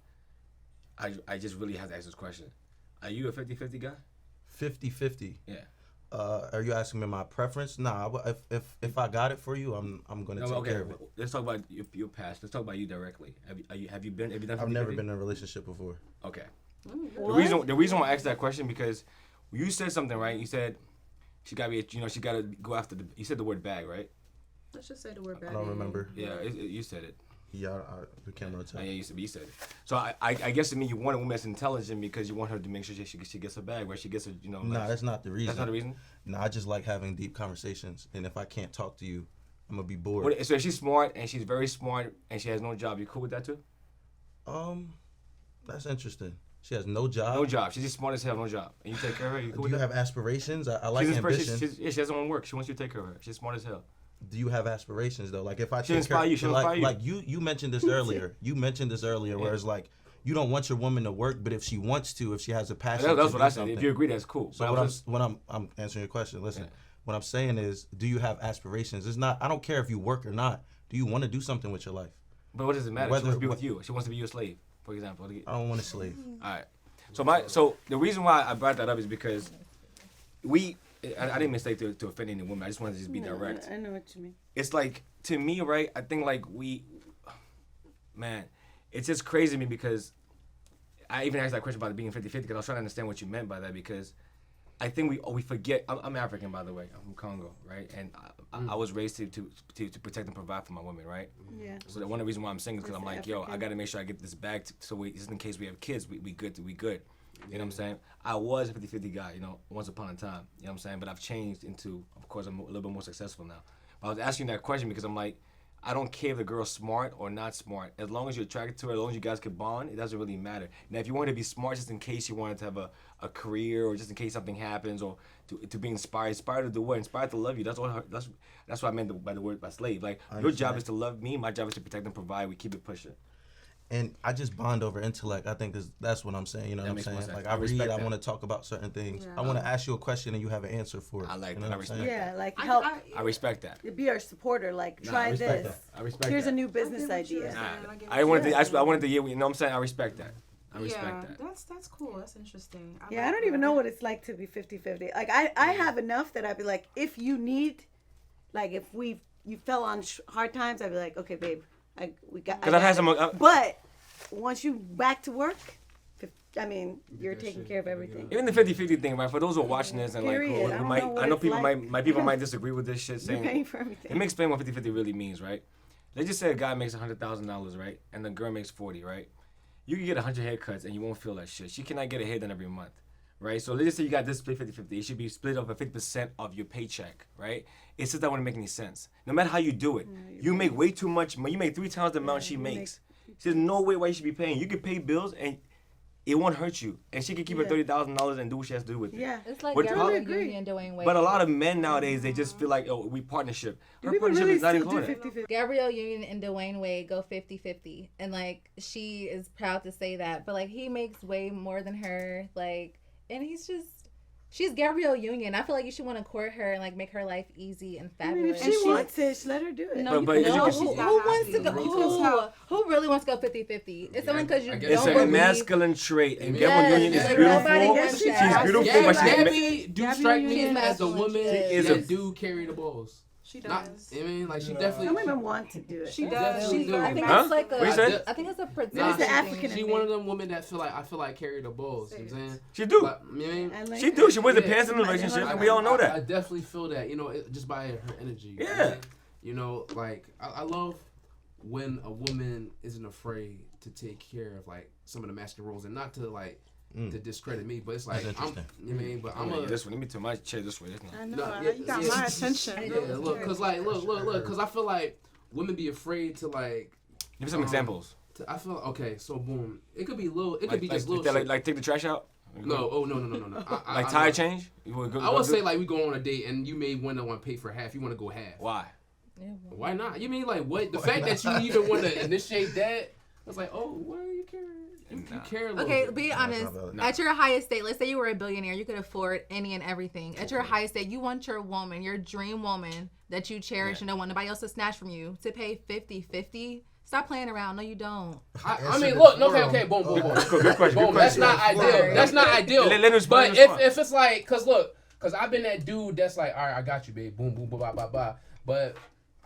I just really have to ask this question. Are you a 50-50 guy? 50-50. Yeah. Are you asking me my preference? Nah. If I got it for you, I'm gonna take care of it. Let's talk about your past. Let's talk about you directly. Have you done 50-50? I've never been in a relationship before. Okay. What? The reason why I asked that question because you said something, right? You said she gotta go after you said the word bag, right? Let's just say the word bad. I don't remember. Yeah, you said it. Yeah, the camera tell. Yeah, you said it. So I guess to me you want a woman that's intelligent because you want her to make sure she gets her bag, where she gets her, Nah, that's not the reason. That's not the reason? Nah, I just like having deep conversations, and if I can't talk to you, I'm gonna be bored. So if she's smart and she's very smart and she has no job, you cool with that too? That's interesting. She has no job. No job. She's just smart as hell, no job. And you take care of her, you cool Do with you that? have aspirations? I like She's ambition. she has her own work. She wants you to take care of her. She's smart as hell. Do you have aspirations though? Like if I She'll inspire you. She'll inspire you. Like you mentioned this earlier. Where it's like you don't want your woman to work, but if she wants to, if she has a passion, That's to what do I said. something. If you agree, that's cool. So I'm answering your question. Listen, Yeah. what I'm saying is, do you have aspirations? It's not. I don't care if you work or not. Do you want to do something with your life? But what does it matter? She Whether- wants to be with you. She wants to be your slave, for example. I don't want a slave. All right. So the reason why I brought that up is because I didn't mistake to offend any woman. I just wanted to just be direct. I know what you mean. It's like, to me, right, I think like man, it's just crazy to me because I even asked that question about it being 50-50 because I was trying to understand what you meant by that because I think we forget, I'm African, by the way. I'm from Congo, right? And I was raised to protect and provide for my women, right? Yeah. So one of the reasons why I'm single is because I'm like, yo, I African. got to make sure I get this bag just in case we have kids, we good. You know what I'm saying? I was a 50-50 guy, once upon a time. You know what I'm saying? But I've changed into, of course, I'm a little bit more successful now. But I was asking that question because I'm like, I don't care if the girl's smart or not smart. As long as you're attracted to her, as long as you guys can bond, it doesn't really matter. Now, if you want to be smart just in case you wanted to have a career or just in case something happens or to be inspired to do what? Inspired to love you. That's what I meant by the word by slave. Like, your job is to love me. My job is to protect and provide. We keep it pushing. And I just bond over intellect. I think that's what I'm saying. You know what I'm saying? Like, I read, I want to talk about certain things. Yeah. I want to ask you a question and you have an answer for it. I like you that. know I what I'm respect saying? Yeah, like help. I respect that. Be our supporter. Like, Nah, I try respect this. that. I respect Here's that. a new business what you're idea. saying. I wanted to hear. You know what I'm saying? I respect that. I respect that. That's cool. That's interesting. Yeah, I don't even know what it's like to be 50-50. Like, I have enough that I'd be like, if you need, like, if you fell on hard times, I'd be like, okay, babe, we got. Because I've had some. But once you back to work, I mean, you're taking care of everything. Even the 50-50 thing, right? For those who are watching this and like, Period. who I might, don't know I know what people it's like. people might disagree with this shit, You're saying. paying for everything. Let me explain what 50-50 really means, right? Let's just say a guy makes $100,000, right? And the girl makes 40, right? You can get 100 haircuts and you won't feel that shit. She cannot get a hair done every month, right? So let's just say you got this split 50-50. It should be split up at 50% of your paycheck, right? It's just that wouldn't make any sense. No matter how you do it, you make way too much money. You make 3 times the amount she makes. There's no way why you should be paying. You can pay bills and it won't hurt you. And she can keep her $30,000 and do what she has to do with it. Yeah. It's like What- Gabrielle agree. Union doing Wade. But a lot of men nowadays, they just feel like, oh, we partnership. Do Her people partnership really is not still do included. 50-50? Gabrielle Union and Dwayne Wade go 50-50. And, like, she is proud to say that. But, like, he makes way more than her. Like, and she's Gabrielle Union. I feel like you should want to court her and, like, make her life easy and I mean, fabulous. if And she wants it, let her do it. No, But you as you no, can who, see- who wants to go? Because Who really wants to go 50-50? It's only because you I guess It's don't a believe. masculine trait, and Yes, Gabrielle Union is like, beautiful. nobody wants She's that. beautiful, but she's Gabby do strike me Union as a masculine. woman She is that a- do carry the balls. She Not, does. I mean, like she Some definitely. women want to do it. She does. Definitely She's do. very I think Huh? it's like What you a. said? I think it's a Nah, protection. It's the African she in one me. of them women that I feel like carry the balls. You know what I'm saying? She do. Like, you know what I mean? I like She that. do. She wears the Yeah. pants in the relationship, and we all know I that. definitely feel that, you know, just by her energy. You know what Yeah. I'm saying? You know, like I love when a woman isn't afraid to take care of like some of the masculine roles, and not to like to discredit me, but it's like That's I'm, interesting. you know what I mean? But I'm Oh, a this one. Let me turn my chair this way. This one. I know. No, You got yeah. my attention. yeah, look, cause like look, cause I feel like women be afraid to like. Give me some examples. I feel okay. So boom, it could be little. It could Like, be just little. like, shit. like take the trash out. No, oh no. Like I tire know. change. You wanna go, I would say like we go on a date and you may want to pay for half. You want to go half. why? Why not? You mean like what? The fact that you even want to initiate that, I was like, oh, what do you care? You care a little Okay, bit. be that's honest. not valid. At your highest state, let's say you were a billionaire, you could afford any and everything. At your highest state, you want your woman, your dream woman that you cherish and don't want nobody else to snatch from you, to pay 50-50. Stop playing around. No, you don't. I mean, look, okay, boom. Good question. Boom, that's not ideal. That's not ideal. Let him respond, But let him respond. if it's like, cause I've been that dude that's like, all right, I got you, babe. Boom, boom, blah, blah, blah. But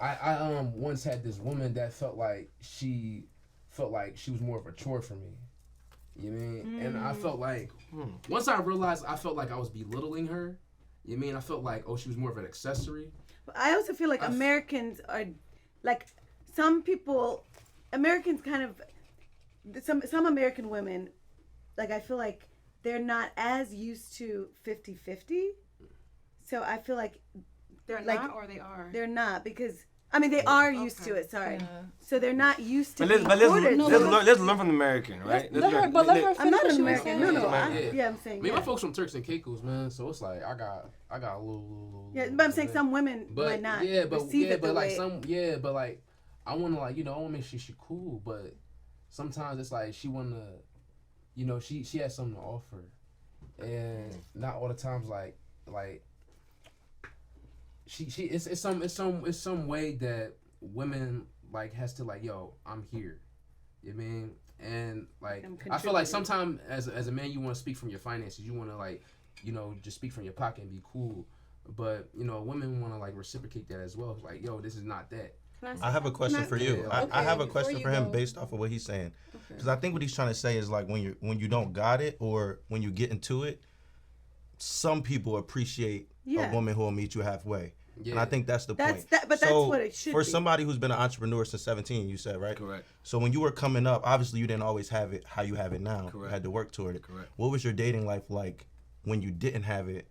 I once had this woman that felt like she was more of a chore for me. You know what I mean? And I felt like once I realized I felt like I was belittling her. You know what I mean? I felt like, oh, she was more of an accessory. But I also feel like Americans are, like, some people, Americans kind of, some American women, like, I feel like they're not as used to 50-50. So I feel like They're like, not, or they are. they're not, because, I mean, they are used to it, sorry. Yeah. So they're not used to But being let's quartered. let's learn from the American, right? Let her finish I'm not what an she was American. saying. No, no. Yeah. I'm saying. I mean, yeah. my folks from Turks and Caicos, man. So it's like I got a little. Yeah, but I'm saying some women might not receive it the like way. but like I want to like I want to make sure she cool, but sometimes it's like she want to, she has something to offer, and not all the times like she it's some way that women like has to like, yo, I'm here, you know what I mean? And like I feel like sometimes as a man you want to speak from your finances, you want to like just speak from your pocket and be cool, but women want to like reciprocate that as well. It's like, yo, this is not that. I have a question for you. Yeah, I have a before question you for him go. based off of what he's saying, because I think what he's trying to say is like when you don't got it or when you get into it, some people appreciate a woman who will meet you halfway. Yeah. And I think that's the point. But that's what it should for be. somebody who's been an entrepreneur since 17, you said, right? Correct. So when you were coming up, obviously you didn't always have it how you have it now. Correct. You had to work toward it. Correct. What was your dating life like when you didn't have it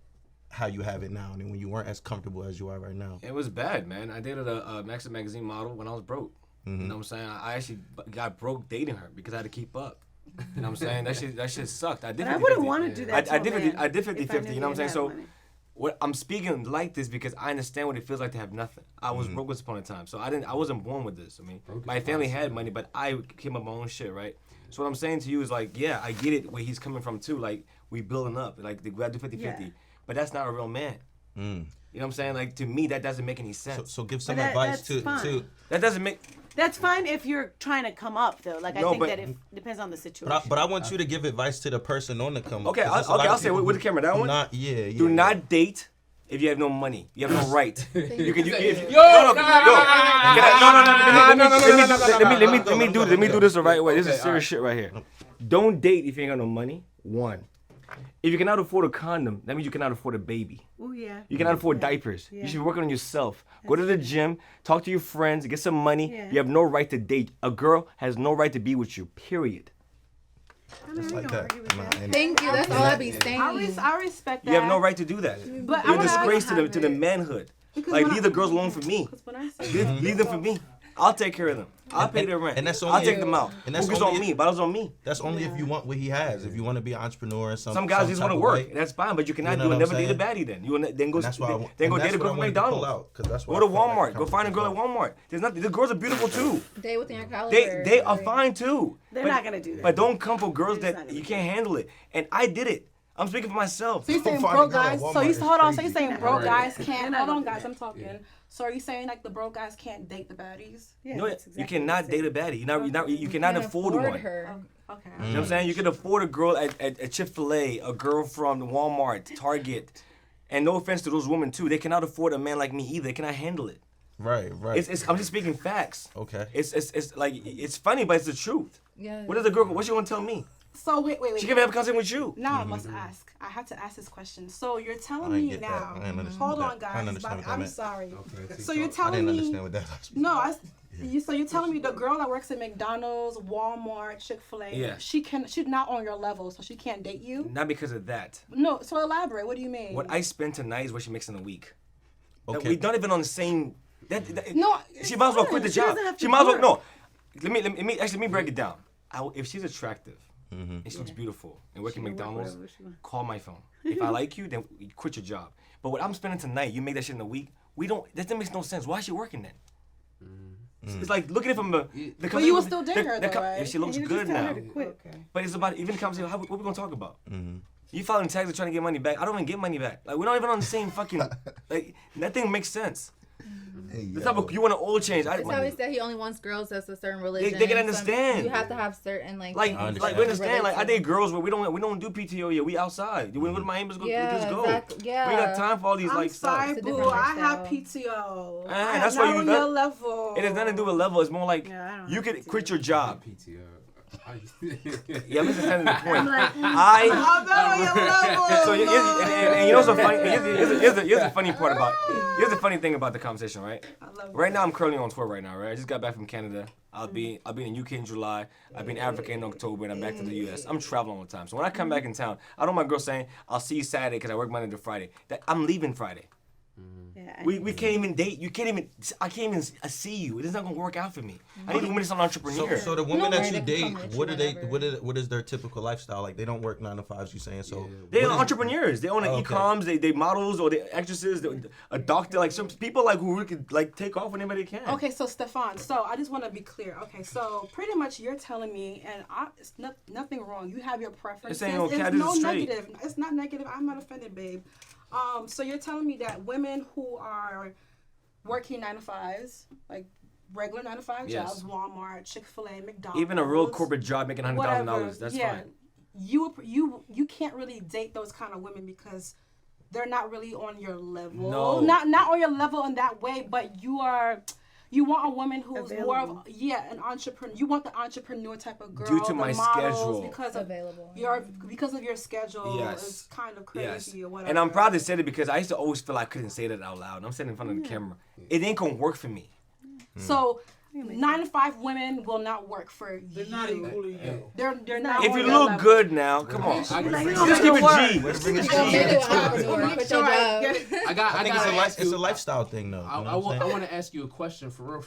how you have it now, and when you weren't as comfortable as you are right now? It was bad, man. I dated a Maxim magazine model when I was broke. You know what I'm saying? I actually got broke dating her because I had to keep up. You know what I'm saying? That shit sucked. I did. But I wouldn't want to do that. I did 50-50. if I knew You know what I'm saying? had So. money. What I'm speaking like this because I understand what it feels like to have nothing. I was broke once upon a time, so I wasn't born with this. I mean, my family had money, but I came up my own shit, right? So what I'm saying to you is like, yeah, I get it where he's coming from too. Like we building up, like we gotta do 50-50, Yeah. but that's not a real man. You know what I'm saying? Like to me, that doesn't make any sense. So give some But advice that's fine. to. That doesn't make. That's fine if you're trying to come up though. Like I No, think but- that it depends on the situation. But I want you to give advice to the person on the come up. Okay, 'cause there's a lot I'll of say people with the who camera that do one. Not, yeah. Do not date if you have no money. You have no right. You can. Let me do this the right way. This is serious shit right here. Don't date if you ain't got no money. One. If you cannot afford a condom, that means you cannot afford a baby. Oh yeah. You cannot afford diapers. You should be working on yourself. Go to the gym, talk to your friends, get some money. Yeah. You have no right to date. A girl has no right to be with you, period. I mean, It's we like don't that. argue with that. Thank you. That's all I be saying. I respect that. You have no right to do that. But You're I a disgrace wanna to the manhood. Like, leave the girls alone for me. When I say Leave them for me. I'll take care of them. I'll pay their rent. and that's I'll only- take them out. and that's Focus only- on me. Bottles on me. That's only if you want what he has. If you want to be an entrepreneur or something. Some guys just want to work. That's fine, but you cannot. know You will what I'm never date a saying? baddie then. You will then go. And that's why I wa- Then go and date a that's girl what I from wanted to pull McDonald's. out, 'cause that's why Go I to felt like Walmart. the Go find a girl at conversation Walmart. There's nothing. The girls are beautiful too. Date within your caliber. They are fine too. They're But- not gonna do that. But don't come for girls They're just not that gonna you do can't handle it. And I did it. I'm speaking for myself. So you're saying Find a broke girl at guys? So Walmart you is hold on. So crazy. you're saying broke guys They're can't? not Hold on, gonna guys. do I'm talking. So are you saying like the broke guys can't date the baddies? Yeah, No, that's you exactly cannot what I'm date a baddie. You cannot Can't afford one. her. Okay. You know what I'm saying? You can afford a girl at Chick-fil-A, a girl from Walmart, Target. And no offense to those women too, they cannot afford a man like me either. They cannot handle it. Right. I'm just speaking facts. Okay. It's like it's funny, but it's the truth. Yeah. What is the girl? What she gonna tell me? So wait. She can't have a conversation with you. Now I must ask. I have to ask this question. So you're telling I didn't me get that. now. I didn't understand Hold that. on, I didn't guys. understand what that I'm meant. sorry. Okay, So you're I telling didn't me. understand what that was. No, so you're telling me the girl that works at McDonald's, Walmart, Chick-fil-A, Yeah. she's not on your level, so she can't date you? Not because of that. No, so elaborate. What do you mean? What I spend tonight is what she makes in a week. Okay. We're not even on the same. No, She might as well quit the She job. doesn't have to She might as well work. no. Let me break it down. If she's attractive and she looks beautiful and working She can work McDonald's, wherever she wants. call my phone. If I like you, then you quit your job. But what I'm spending tonight, you make that shit in a week. That makes no sense. Why is she working then? It's like looking at it from the. But you will still date her, though, right? Yeah, she looks You just good tell now. her to quit. Okay. But it's about even the conversation. What we gonna talk about? You filing taxes trying to get money back. I don't even get money back. Like we're not even on the same fucking. Like nothing makes sense. The type of you want an oil change. It's always said he only wants girls that's a certain religion. they can Some- understand. You have to have certain Like things we understand. Like I relate date to. girls where we don't do PTO yet. We outside. You want to go to Miami? Let's go. Yeah, Let's go. exactly. Yeah. We ain't got time for all these I'm like sorry, stuff. It's a boo. different I have lifestyle. PTO. Ah, I am that's not why you on got- your level. It has nothing to do with level. It's more like Yeah, I don't you have could PTO. quit your job. PTO. Yeah, I'm just understanding the point. I'm like, I'm not on your level. So and you know what's so funny? Here's the funny part about. Here's the funny thing about the conversation, right? Right now I'm currently on tour right now, right? I just got back from Canada. I'll be in UK in July. I'll be in Africa in October, and I'm back to the US. I'm traveling all the time. So when I come back in town, I don't want my girl saying I'll see you Saturday because I work Monday to Friday. That I'm leaving Friday. yeah, We can't even date. I can't even see you. It's not gonna work out for me. I need a woman that's an entrepreneur. So the women that right, you they can date, come with you what do they? whenever. What is their typical lifestyle like? They don't work 9 to 5s. You saying so? They're what is- entrepreneurs. They own Oh, okay. e-coms. They models or they actresses. A doctor. Like some people like who could like take off whenever they can. Okay, so Stefan, so I just want to be clear. Okay, so pretty much you're telling me, and it's nothing wrong. You have your preferences. This ain't no cat, It's this no is straight. negative. It's not negative. I'm not offended, babe. So you're telling me that women who are working 9 to 5s, like regular 9 to 5 Yes. jobs, Walmart, Chick-fil-A, McDonald's, Even a real corporate job making $100,000. whatever, That's yeah, fine. You can't really date those kind of women because they're not really on your level. No. Not on your level in that way, but you want a woman who's more of Available. an entrepreneur. You want the entrepreneur type of girl. Due to the my models, schedule. because of Available. because of your schedule. Yes. Is kind of Yes. crazy or whatever. And I'm proud to say it because I used to always feel I couldn't say that out loud. And I'm sitting in front of the camera. It ain't gonna work for me. So 9 to 5 women will not work for you. They're not equally yoked. They're not. If you on your look level. good now, come on. I can bring Just keep it G. Let's bring it Go to make you. you an entrepreneur. Quit your job. I got. I think gotta ask it's you- a lifestyle thing, though. I want to ask you a question for real.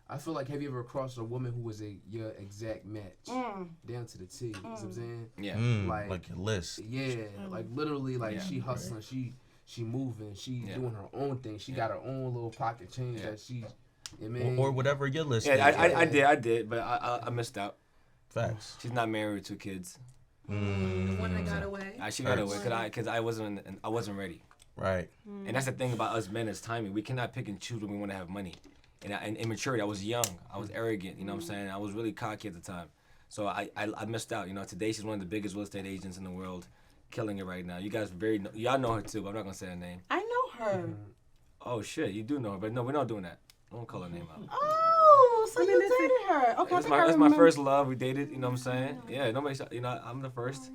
I feel like, have you ever crossed a woman who was your exact match down to the T? You know what I'm saying? Yeah. Like your list. Yeah, like literally, like she hustling, she moving, she doing her own thing. She got her own little pocket change that she, Or whatever your list Yeah, is. I did, but I missed out. Facts. She's not married with 2 kids. The one that got away. She got away because I wasn't ready. Right. And that's the thing about us men is timing. We cannot pick and choose when we want to have money. And immaturity. I was young. I was arrogant. You know what I'm saying? I was really cocky at the time. So I missed out. You know, today she's one of the biggest real estate agents in the world, killing it right now. You guys y'all know her too, but I'm not gonna say her name. I know her. Oh shit, you do know her, but no, we're not doing that. I won't call her name out. Oh, so you dated her? Okay, That's my first love. We dated. You know what I'm saying? Yeah, nobody. You know, I'm the first.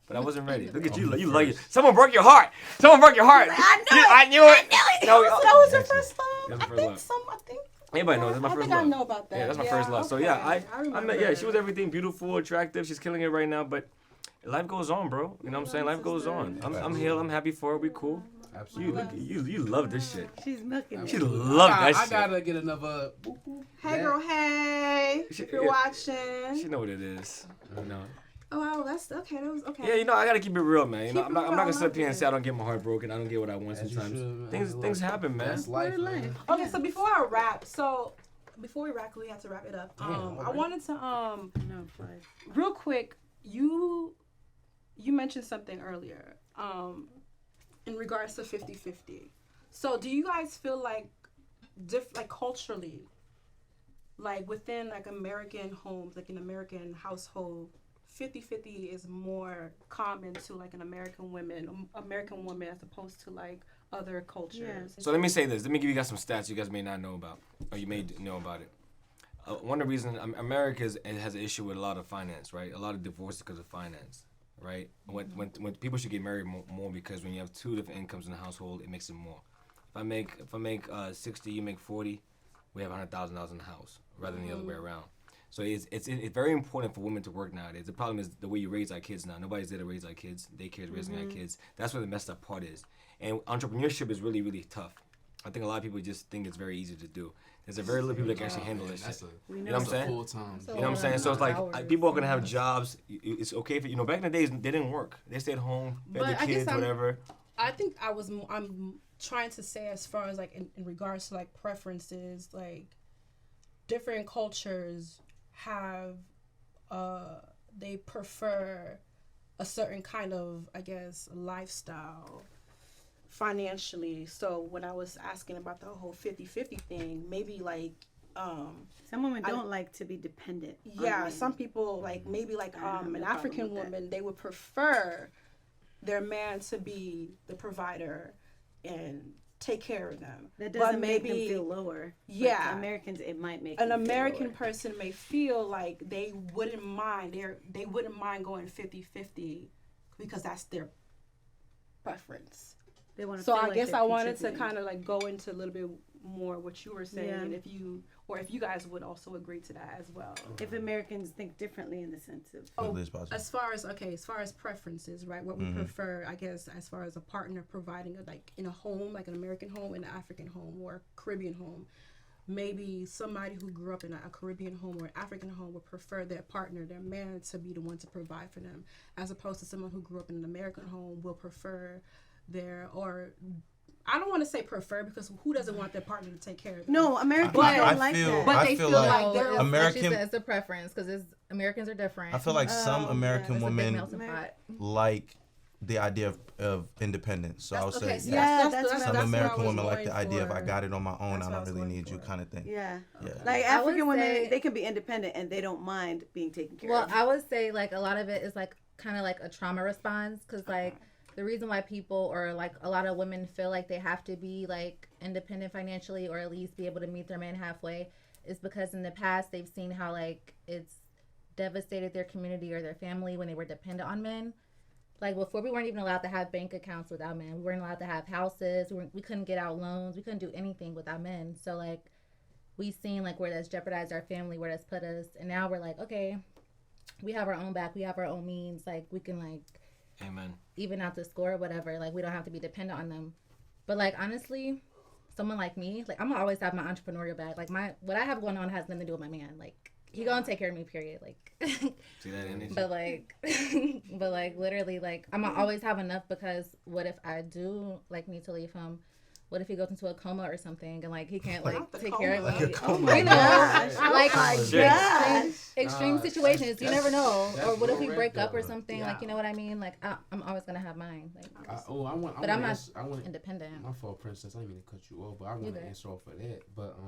But I wasn't ready. Look at you. You like it. Someone broke your heart. Someone broke your heart. I knew it. That was your first love. That was my first love. I think. Anybody knows that's my I first think love. I know about that. Yeah, that's my first love. So yeah, I remember. met. Yeah, she was everything. Beautiful, attractive. She's killing it right now. But life goes on, bro. You know what I'm saying? Life goes on. I'm healed. I'm happy for her. We cool. Absolutely. You love this shit. She's milking it. She love that I shit. gotta get another. Hey, girl. Hey. If you're watching. She know what it is. You know. Oh, wow, that's okay. That was okay. Yeah, you know, I gotta keep it real, man. You know, Keep I'm not it gonna real, sit up here and okay. say I don't get my heart broken. I don't get what I want As you sometimes. should, man. Things happen, man. That's life, man. Okay, so before we wrap, we have to wrap it up. I wanted to No, fine. real quick. You mentioned something earlier. In regards to 50-50. So do you guys feel like culturally, like within like American homes, like an American household, 50-50 is more common to like an American woman as opposed to like other cultures? So let me say this. Let me give you guys some stats you guys may not know about, or you may know about it. One of the reasons America has an issue with a lot of finance, right? A lot of divorces because of finance, right? When people should get married more because when you have 2 different incomes in the household, it makes it more. If I make 60, you make 40, we have $100,000 in the house rather than the other way around. So it's very important for women to work nowadays. The problem is the way you raise our kids now. Nobody's there to raise our kids. Daycare is raising our kids. That's where the messed up part is. And entrepreneurship is really, really tough. I think a lot of people just think it's very easy to do. There's a very little people that can actually handle this shit. You know what I'm saying? Full time. You know what I'm saying? So it's like people are gonna have jobs. It's okay for back in the days they didn't work. They stayed home, fed But the I guess kids, whatever. I think I'm trying to say as far as like in regards to like preferences, like different cultures have they prefer a certain kind of, I guess, lifestyle financially. So when I was asking about the whole 50-50 thing, maybe like Some women don't like to be dependent. yeah, some people like maybe like an African woman, they would prefer their man to be the provider and take care of them. That doesn't make them feel lower. Yeah, But Americans, it might make an them feel American lower. person may feel like they wouldn't mind going 50-50 because that's their preference. They want to. So feel I like guess they're I wanted to contributing. kind of like go into a little bit more what you were saying, Yeah. and if you guys would also agree to that as well. If Americans think differently in the sense of. As far as preferences, right? What we prefer, I guess, as far as a partner providing, like in a home, like an American home, an African home, or a Caribbean home. Maybe somebody who grew up in a Caribbean home or an African home would prefer their partner, their man, to be the one to provide for them, as opposed to someone who grew up in an American home will prefer I don't want to say prefer, because who doesn't want their partner to take care of them? No, Americans But- don't like that. But I they feel feel like like they're American- Like she said, it's a preference because Americans are different. I feel like some American It's a big women melting pot. like the idea of independence. So I would say so Yeah, that's some what I American was women like going the idea of for. I got it on my own, That's I what I don't was really going need you for. kind of thing. Yeah. Yeah. Like I would African women, say- they can be independent and they don't mind being taken care Well, of. I would say like a lot of it is like kind of like a trauma response, because like the reason why people or like a lot of women feel like they have to be like independent financially or at least be able to meet their man halfway is because in the past they've seen how like it's devastated their community or their family when they were dependent on men. Like before, we weren't even allowed to have bank accounts without men. We weren't allowed to have houses. We couldn't get out loans. We couldn't do anything without men. So like we seen like where that's jeopardized our family, where that's put us, and now we're like, okay, we have our own back, we have our own means, like we can like Amen. even out the score or whatever, like we don't have to be dependent on them. But like honestly, someone like me, like I'm gonna always have my entrepreneurial bag. Like what I have going on has nothing to do with my man. Like he gonna take care of me, period. Like See that energy? but like but like literally like I'm gonna always have enough, because what if I do like need to leave him? What if he goes into a coma or something and like he can't like Not the take care of coma. me? Like a coma. You know, gosh. like Oh my extreme Nah, situations. You never know. that's Or what if we real break red up or though. something? Like, you know what I mean? Like I'm always gonna have mine. Like, but I'm not independent. My fault, princess. I didn't mean to cut you off, but I want to good. answer off for that. But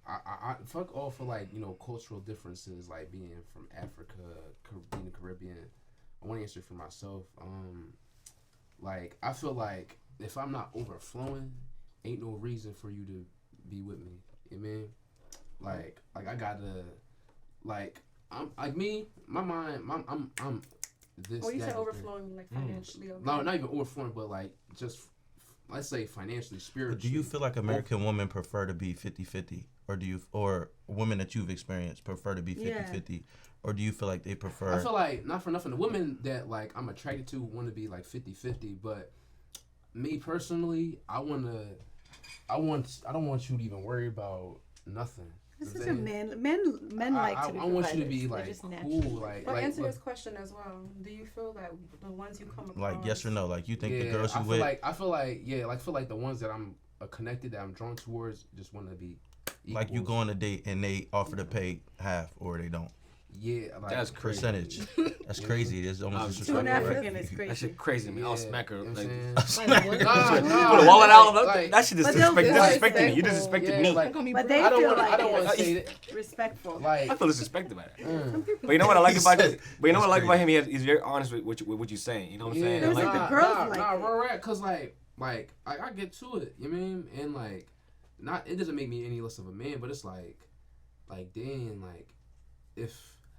I fuck off for like cultural differences, like being from Africa, being the Caribbean. I want to answer for myself. Like I feel like if I'm not overflowing, ain't no reason for you to be with me. You mean? Like I gotta, like I'm like me, my mind, I'm this. Or you that, said and overflowing, like financially. Okay. no, not even overflowing, but like just let's say financially, spiritually. But do you feel like American women prefer to be 50-50? Or women that you've experienced prefer to be 50-50? Or do you feel like they prefer... I feel like, not for nothing, the women that like I'm attracted to want to be like 50-50, but me personally, I don't want you to even worry about nothing. This You is know a what I'm saying? men like to be I want you to be providers. They're like just cool, natural. But answer like this question as well. Do you feel that the ones you come across, Like, yes or no? Like, you think the yeah, girls you I feel with... like I feel like the ones that I'm connected, that I'm drawn towards, just want to be equals. Like, you go on a date and they offer to pay half or they don't. Yeah, like That's crazy. Percentage. That's crazy. It's almost To an disrespectful, right? African, it's That crazy. shit crazy to me. I'll Yeah, smack her. you know Like, what I'm saying? you Nah, put a wallet out. like- That shit is But they'll disrespecting me. You disrespectful. disrespected Yeah, me. like, But they I don't feel want like to it's say that. respectful. Like, I feel disrespected by that. mm. But you know what I like He about said- him? But you know what I like about That's him? He's very honest with what you're saying. You know what I'm saying? I There's like like that. the girls like it. real rap, cause like I get to it, you know what I mean? And like, not it doesn't make me any less of a man, but it's like damn, like if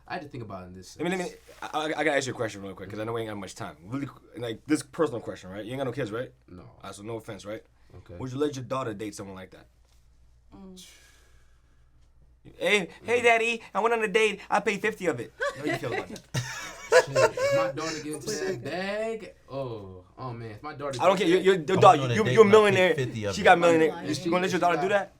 I had to think about it in this. I gotta ask you a question real quick because I know we ain't got much time. Really, like this personal question, right? You ain't got no kids, right? No. So no offense, right? Okay. Would you let your daughter date someone like that? Hey, daddy, I went on a date. I paid 50 of it. How do you feel about that? Shit, if my daughter get into that bag, oh man, if my daughter. I don't care. gets Your I'm daughter, on a you're date a and I paid millionaire. 50 of She it. got millionaire. lying. You gonna let your daughter do that?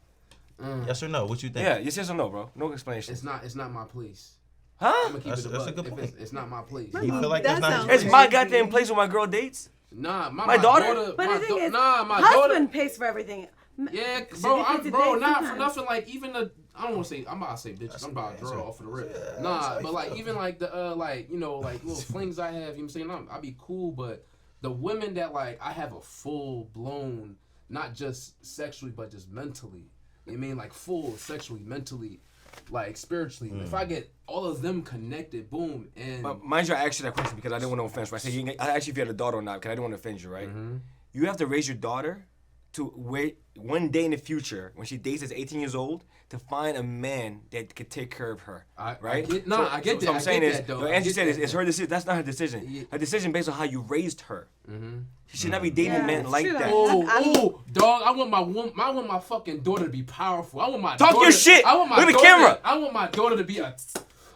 Yes or no? What you think? Yeah, yes or no, bro. No explanation. It's not my place. Huh? I'm gonna keep That's it a buck. good If point. it's not my place. You feel like That that's not sounds his It's place? my goddamn place where my girl dates. Nah, My daughter? But the thing is, my husband daughter. pays for everything. Yeah, Should bro, they I'm get to bro, date not for sometimes? nothing. Like even the, I don't want to say, I'm about to say bitches. I'm about to draw off of the rip. Nah, but like even like the like like little flings I have. You know what I'm saying? I'll be cool, but the women that like I have a full blown, not just sexually but just mentally. You know what I mean, like full sexually, mentally, like spiritually. If I get all of them connected, boom, and But mind you, I asked you that question because I didn't want to offend you. I said, I asked you if you had a daughter or not because I didn't want to offend you, right? You have to raise your daughter to wait one day in the future when she dates as 18 years old to find a man that could take care of her, right? I get that. So I'm saying I is, get that, though. what I Angie get said that, it's her decision. That's not her decision. Yeah. Her decision based on how you raised her. She should not be dating Yeah, men it's like true, that. Oh, dog! I want my fucking daughter to be powerful. I want my Talk daughter, your shit. I want my Look at the daughter, camera. I want my daughter to be a.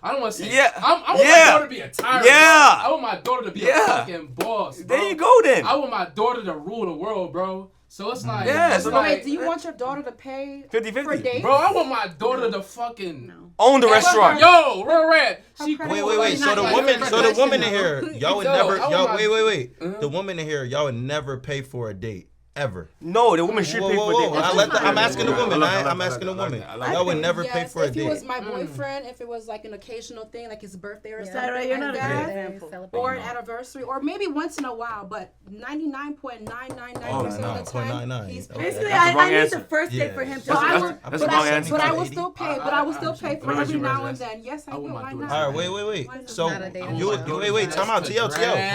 I don't want to say. Yeah. I want Yeah. my daughter to be a tyrant. Yeah. Bro. I want my daughter to be Yeah. a fucking boss. Bro. There you go then. I want my daughter to rule the world, bro. So it's like. Yeah, it's so like, Wait, do you want your daughter to pay 50-50. for dates? Bro, I want my daughter to fucking. Own the restaurant. Yo, real rap. She Wait. So the Like, woman, like, so the like, woman in like, here, y'all would Yo, never, I want y'all my- wait. The woman in here, y'all would never pay for a date ever. No, the woman should pay for Whoa. dates. I'm asking the woman. I like I'm asking the that. woman. I like Y'all would never pay Yes, for a if it was date. my boyfriend, if it was like an occasional thing, like his birthday or Yeah. something, Right, you're not like a good that, example. or an anniversary, or maybe once in a while, but 99.999% of the time, 99.99. he's Okay. paying. Basically, That's the wrong I need answer. the first date Yeah. for him to. But I That's- will, that's the wrong answer. but I will 80. still pay. But I will still pay for Where's every your now and residence? then. Yes, I I will. want my Why daughter not? to- All right, wait. So not a date. you wait. Time out, TL. Drag.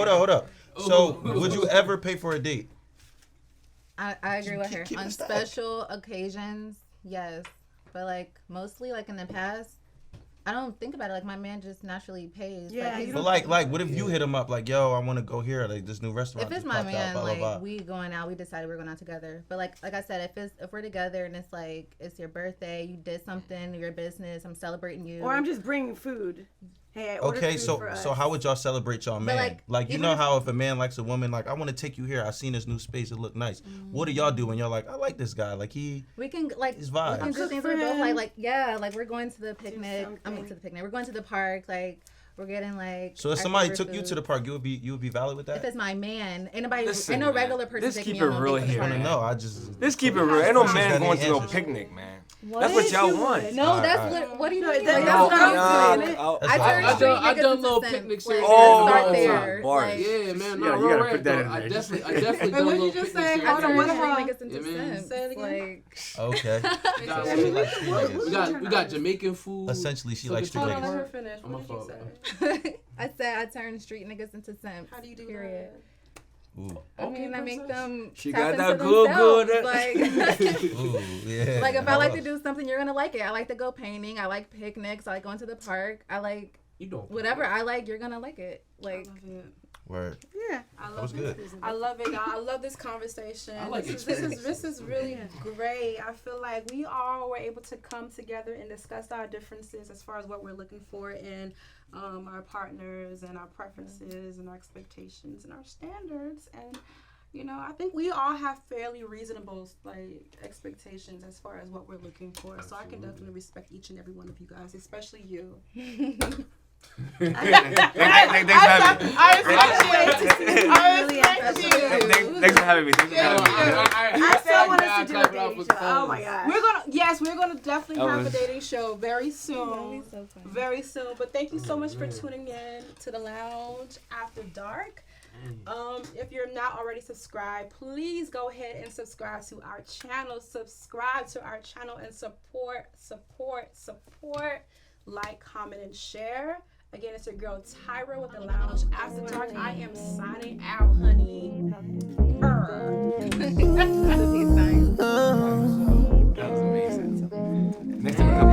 Hold up. So Ooh. would you ever pay for a date? I agree with her. Keep it On stacked. special occasions, yes. But like mostly like in the past, I don't think about it. Like my man just naturally pays. Yeah, Like, you But don't- like, what if you hit him up like, yo, I want to go here, like this new restaurant if it's just my popped man, out, blah, like blah, blah. we going out, we decided we're going out together. But like I said, if we're together and it's like it's your birthday, you did something, your business, I'm celebrating you. Or I'm just bringing food. Hey, I ordered Okay, food so for us. so how would y'all celebrate y'all man? Like you even know if- how if a man likes a woman, like I want to take you here. I seen this new space, it look nice. What do y'all do when y'all like, I like this guy, like he we can like his we vibe. can do Cook things for we're both him. like yeah, like we're going to the picnic. something. To the picnic. We're going to the park. Like we're getting like. So if our somebody favorite took you food. to the park, you would be valid with If that? it's my man, ain't nobody, Listen, ain't no man, regular person let's taking keep me it on no real date here, with a I don't man. friend. know. I just Let's keep it real. Ain't no Questions man that going to no ain't picnic, man. What? That's what Yes, y'all you want. would. No, Alright, that's alright. what do you No, mean? that- Like, that's that's what what I'm I'm saying. saying. That's I fine. turned I street done- I niggas done into little simp. picnics Like, here. Oh, start there. bars. Like, Yeah, man. Yeah, No, you real gotta rap, put that though. in I there. definitely Wait, what done did you little just picnics say? here. I Hold on, turned what street about- niggas into Yeah, man. simps. Say it again. Like, Okay. Nah, So she like street niggas. we got Jamaican food. Essentially, she So likes the street Hold on, niggas. let her finish. I'm What a did you fuck. say? I said I turned street niggas into simps. How do you do Period. that? Ooh, I mean, I make them. She tap got into that good, themselves. good. Like, ooh, yeah. like if I like to Hello. do something, you're gonna like it. I like to go painting. I like picnics. I like going to the park. I like You don't. whatever I like. You're gonna like it. Like, I love it. Word. Yeah. I That was love it. good. I love it, y'all. I love this conversation. I like This is really great. I feel like we all were able to come together and discuss our differences as far as what we're looking for in our partners and our preferences and our expectations and our standards. And you know, I think we all have fairly reasonable like expectations as far as what we're looking for. So I can definitely respect each and every one of you guys, especially you. Thanks for having me. Thanks for having me. I still want us to do a dating show. Oh my god. We're gonna definitely have a dating show very that'd soon. be so fun. Very soon. But thank you so much for tuning in to the Lounge After Dark. If you're not already subscribed, please go ahead and subscribe to our channel. Subscribe to our channel and support. Like, comment, and share. Again, it's your girl Tyra with the Lounge After Dark. I am signing out, honey. That was amazing. Next time you come,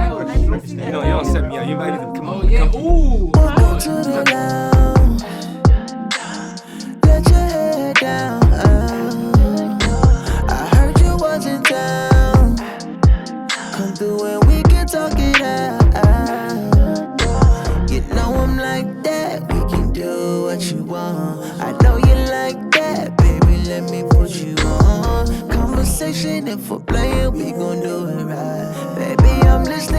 you don't set me up. You might even come Oh on. yeah. Come Ooh. Welcome to the lounge. Let your head down. I heard you was in town. Come through and we can talk it out. You know I'm like that. We can do what you want. I know you like that, baby. Let me put you on. Conversation, if we're playing, we gon' do it right. Baby, I'm just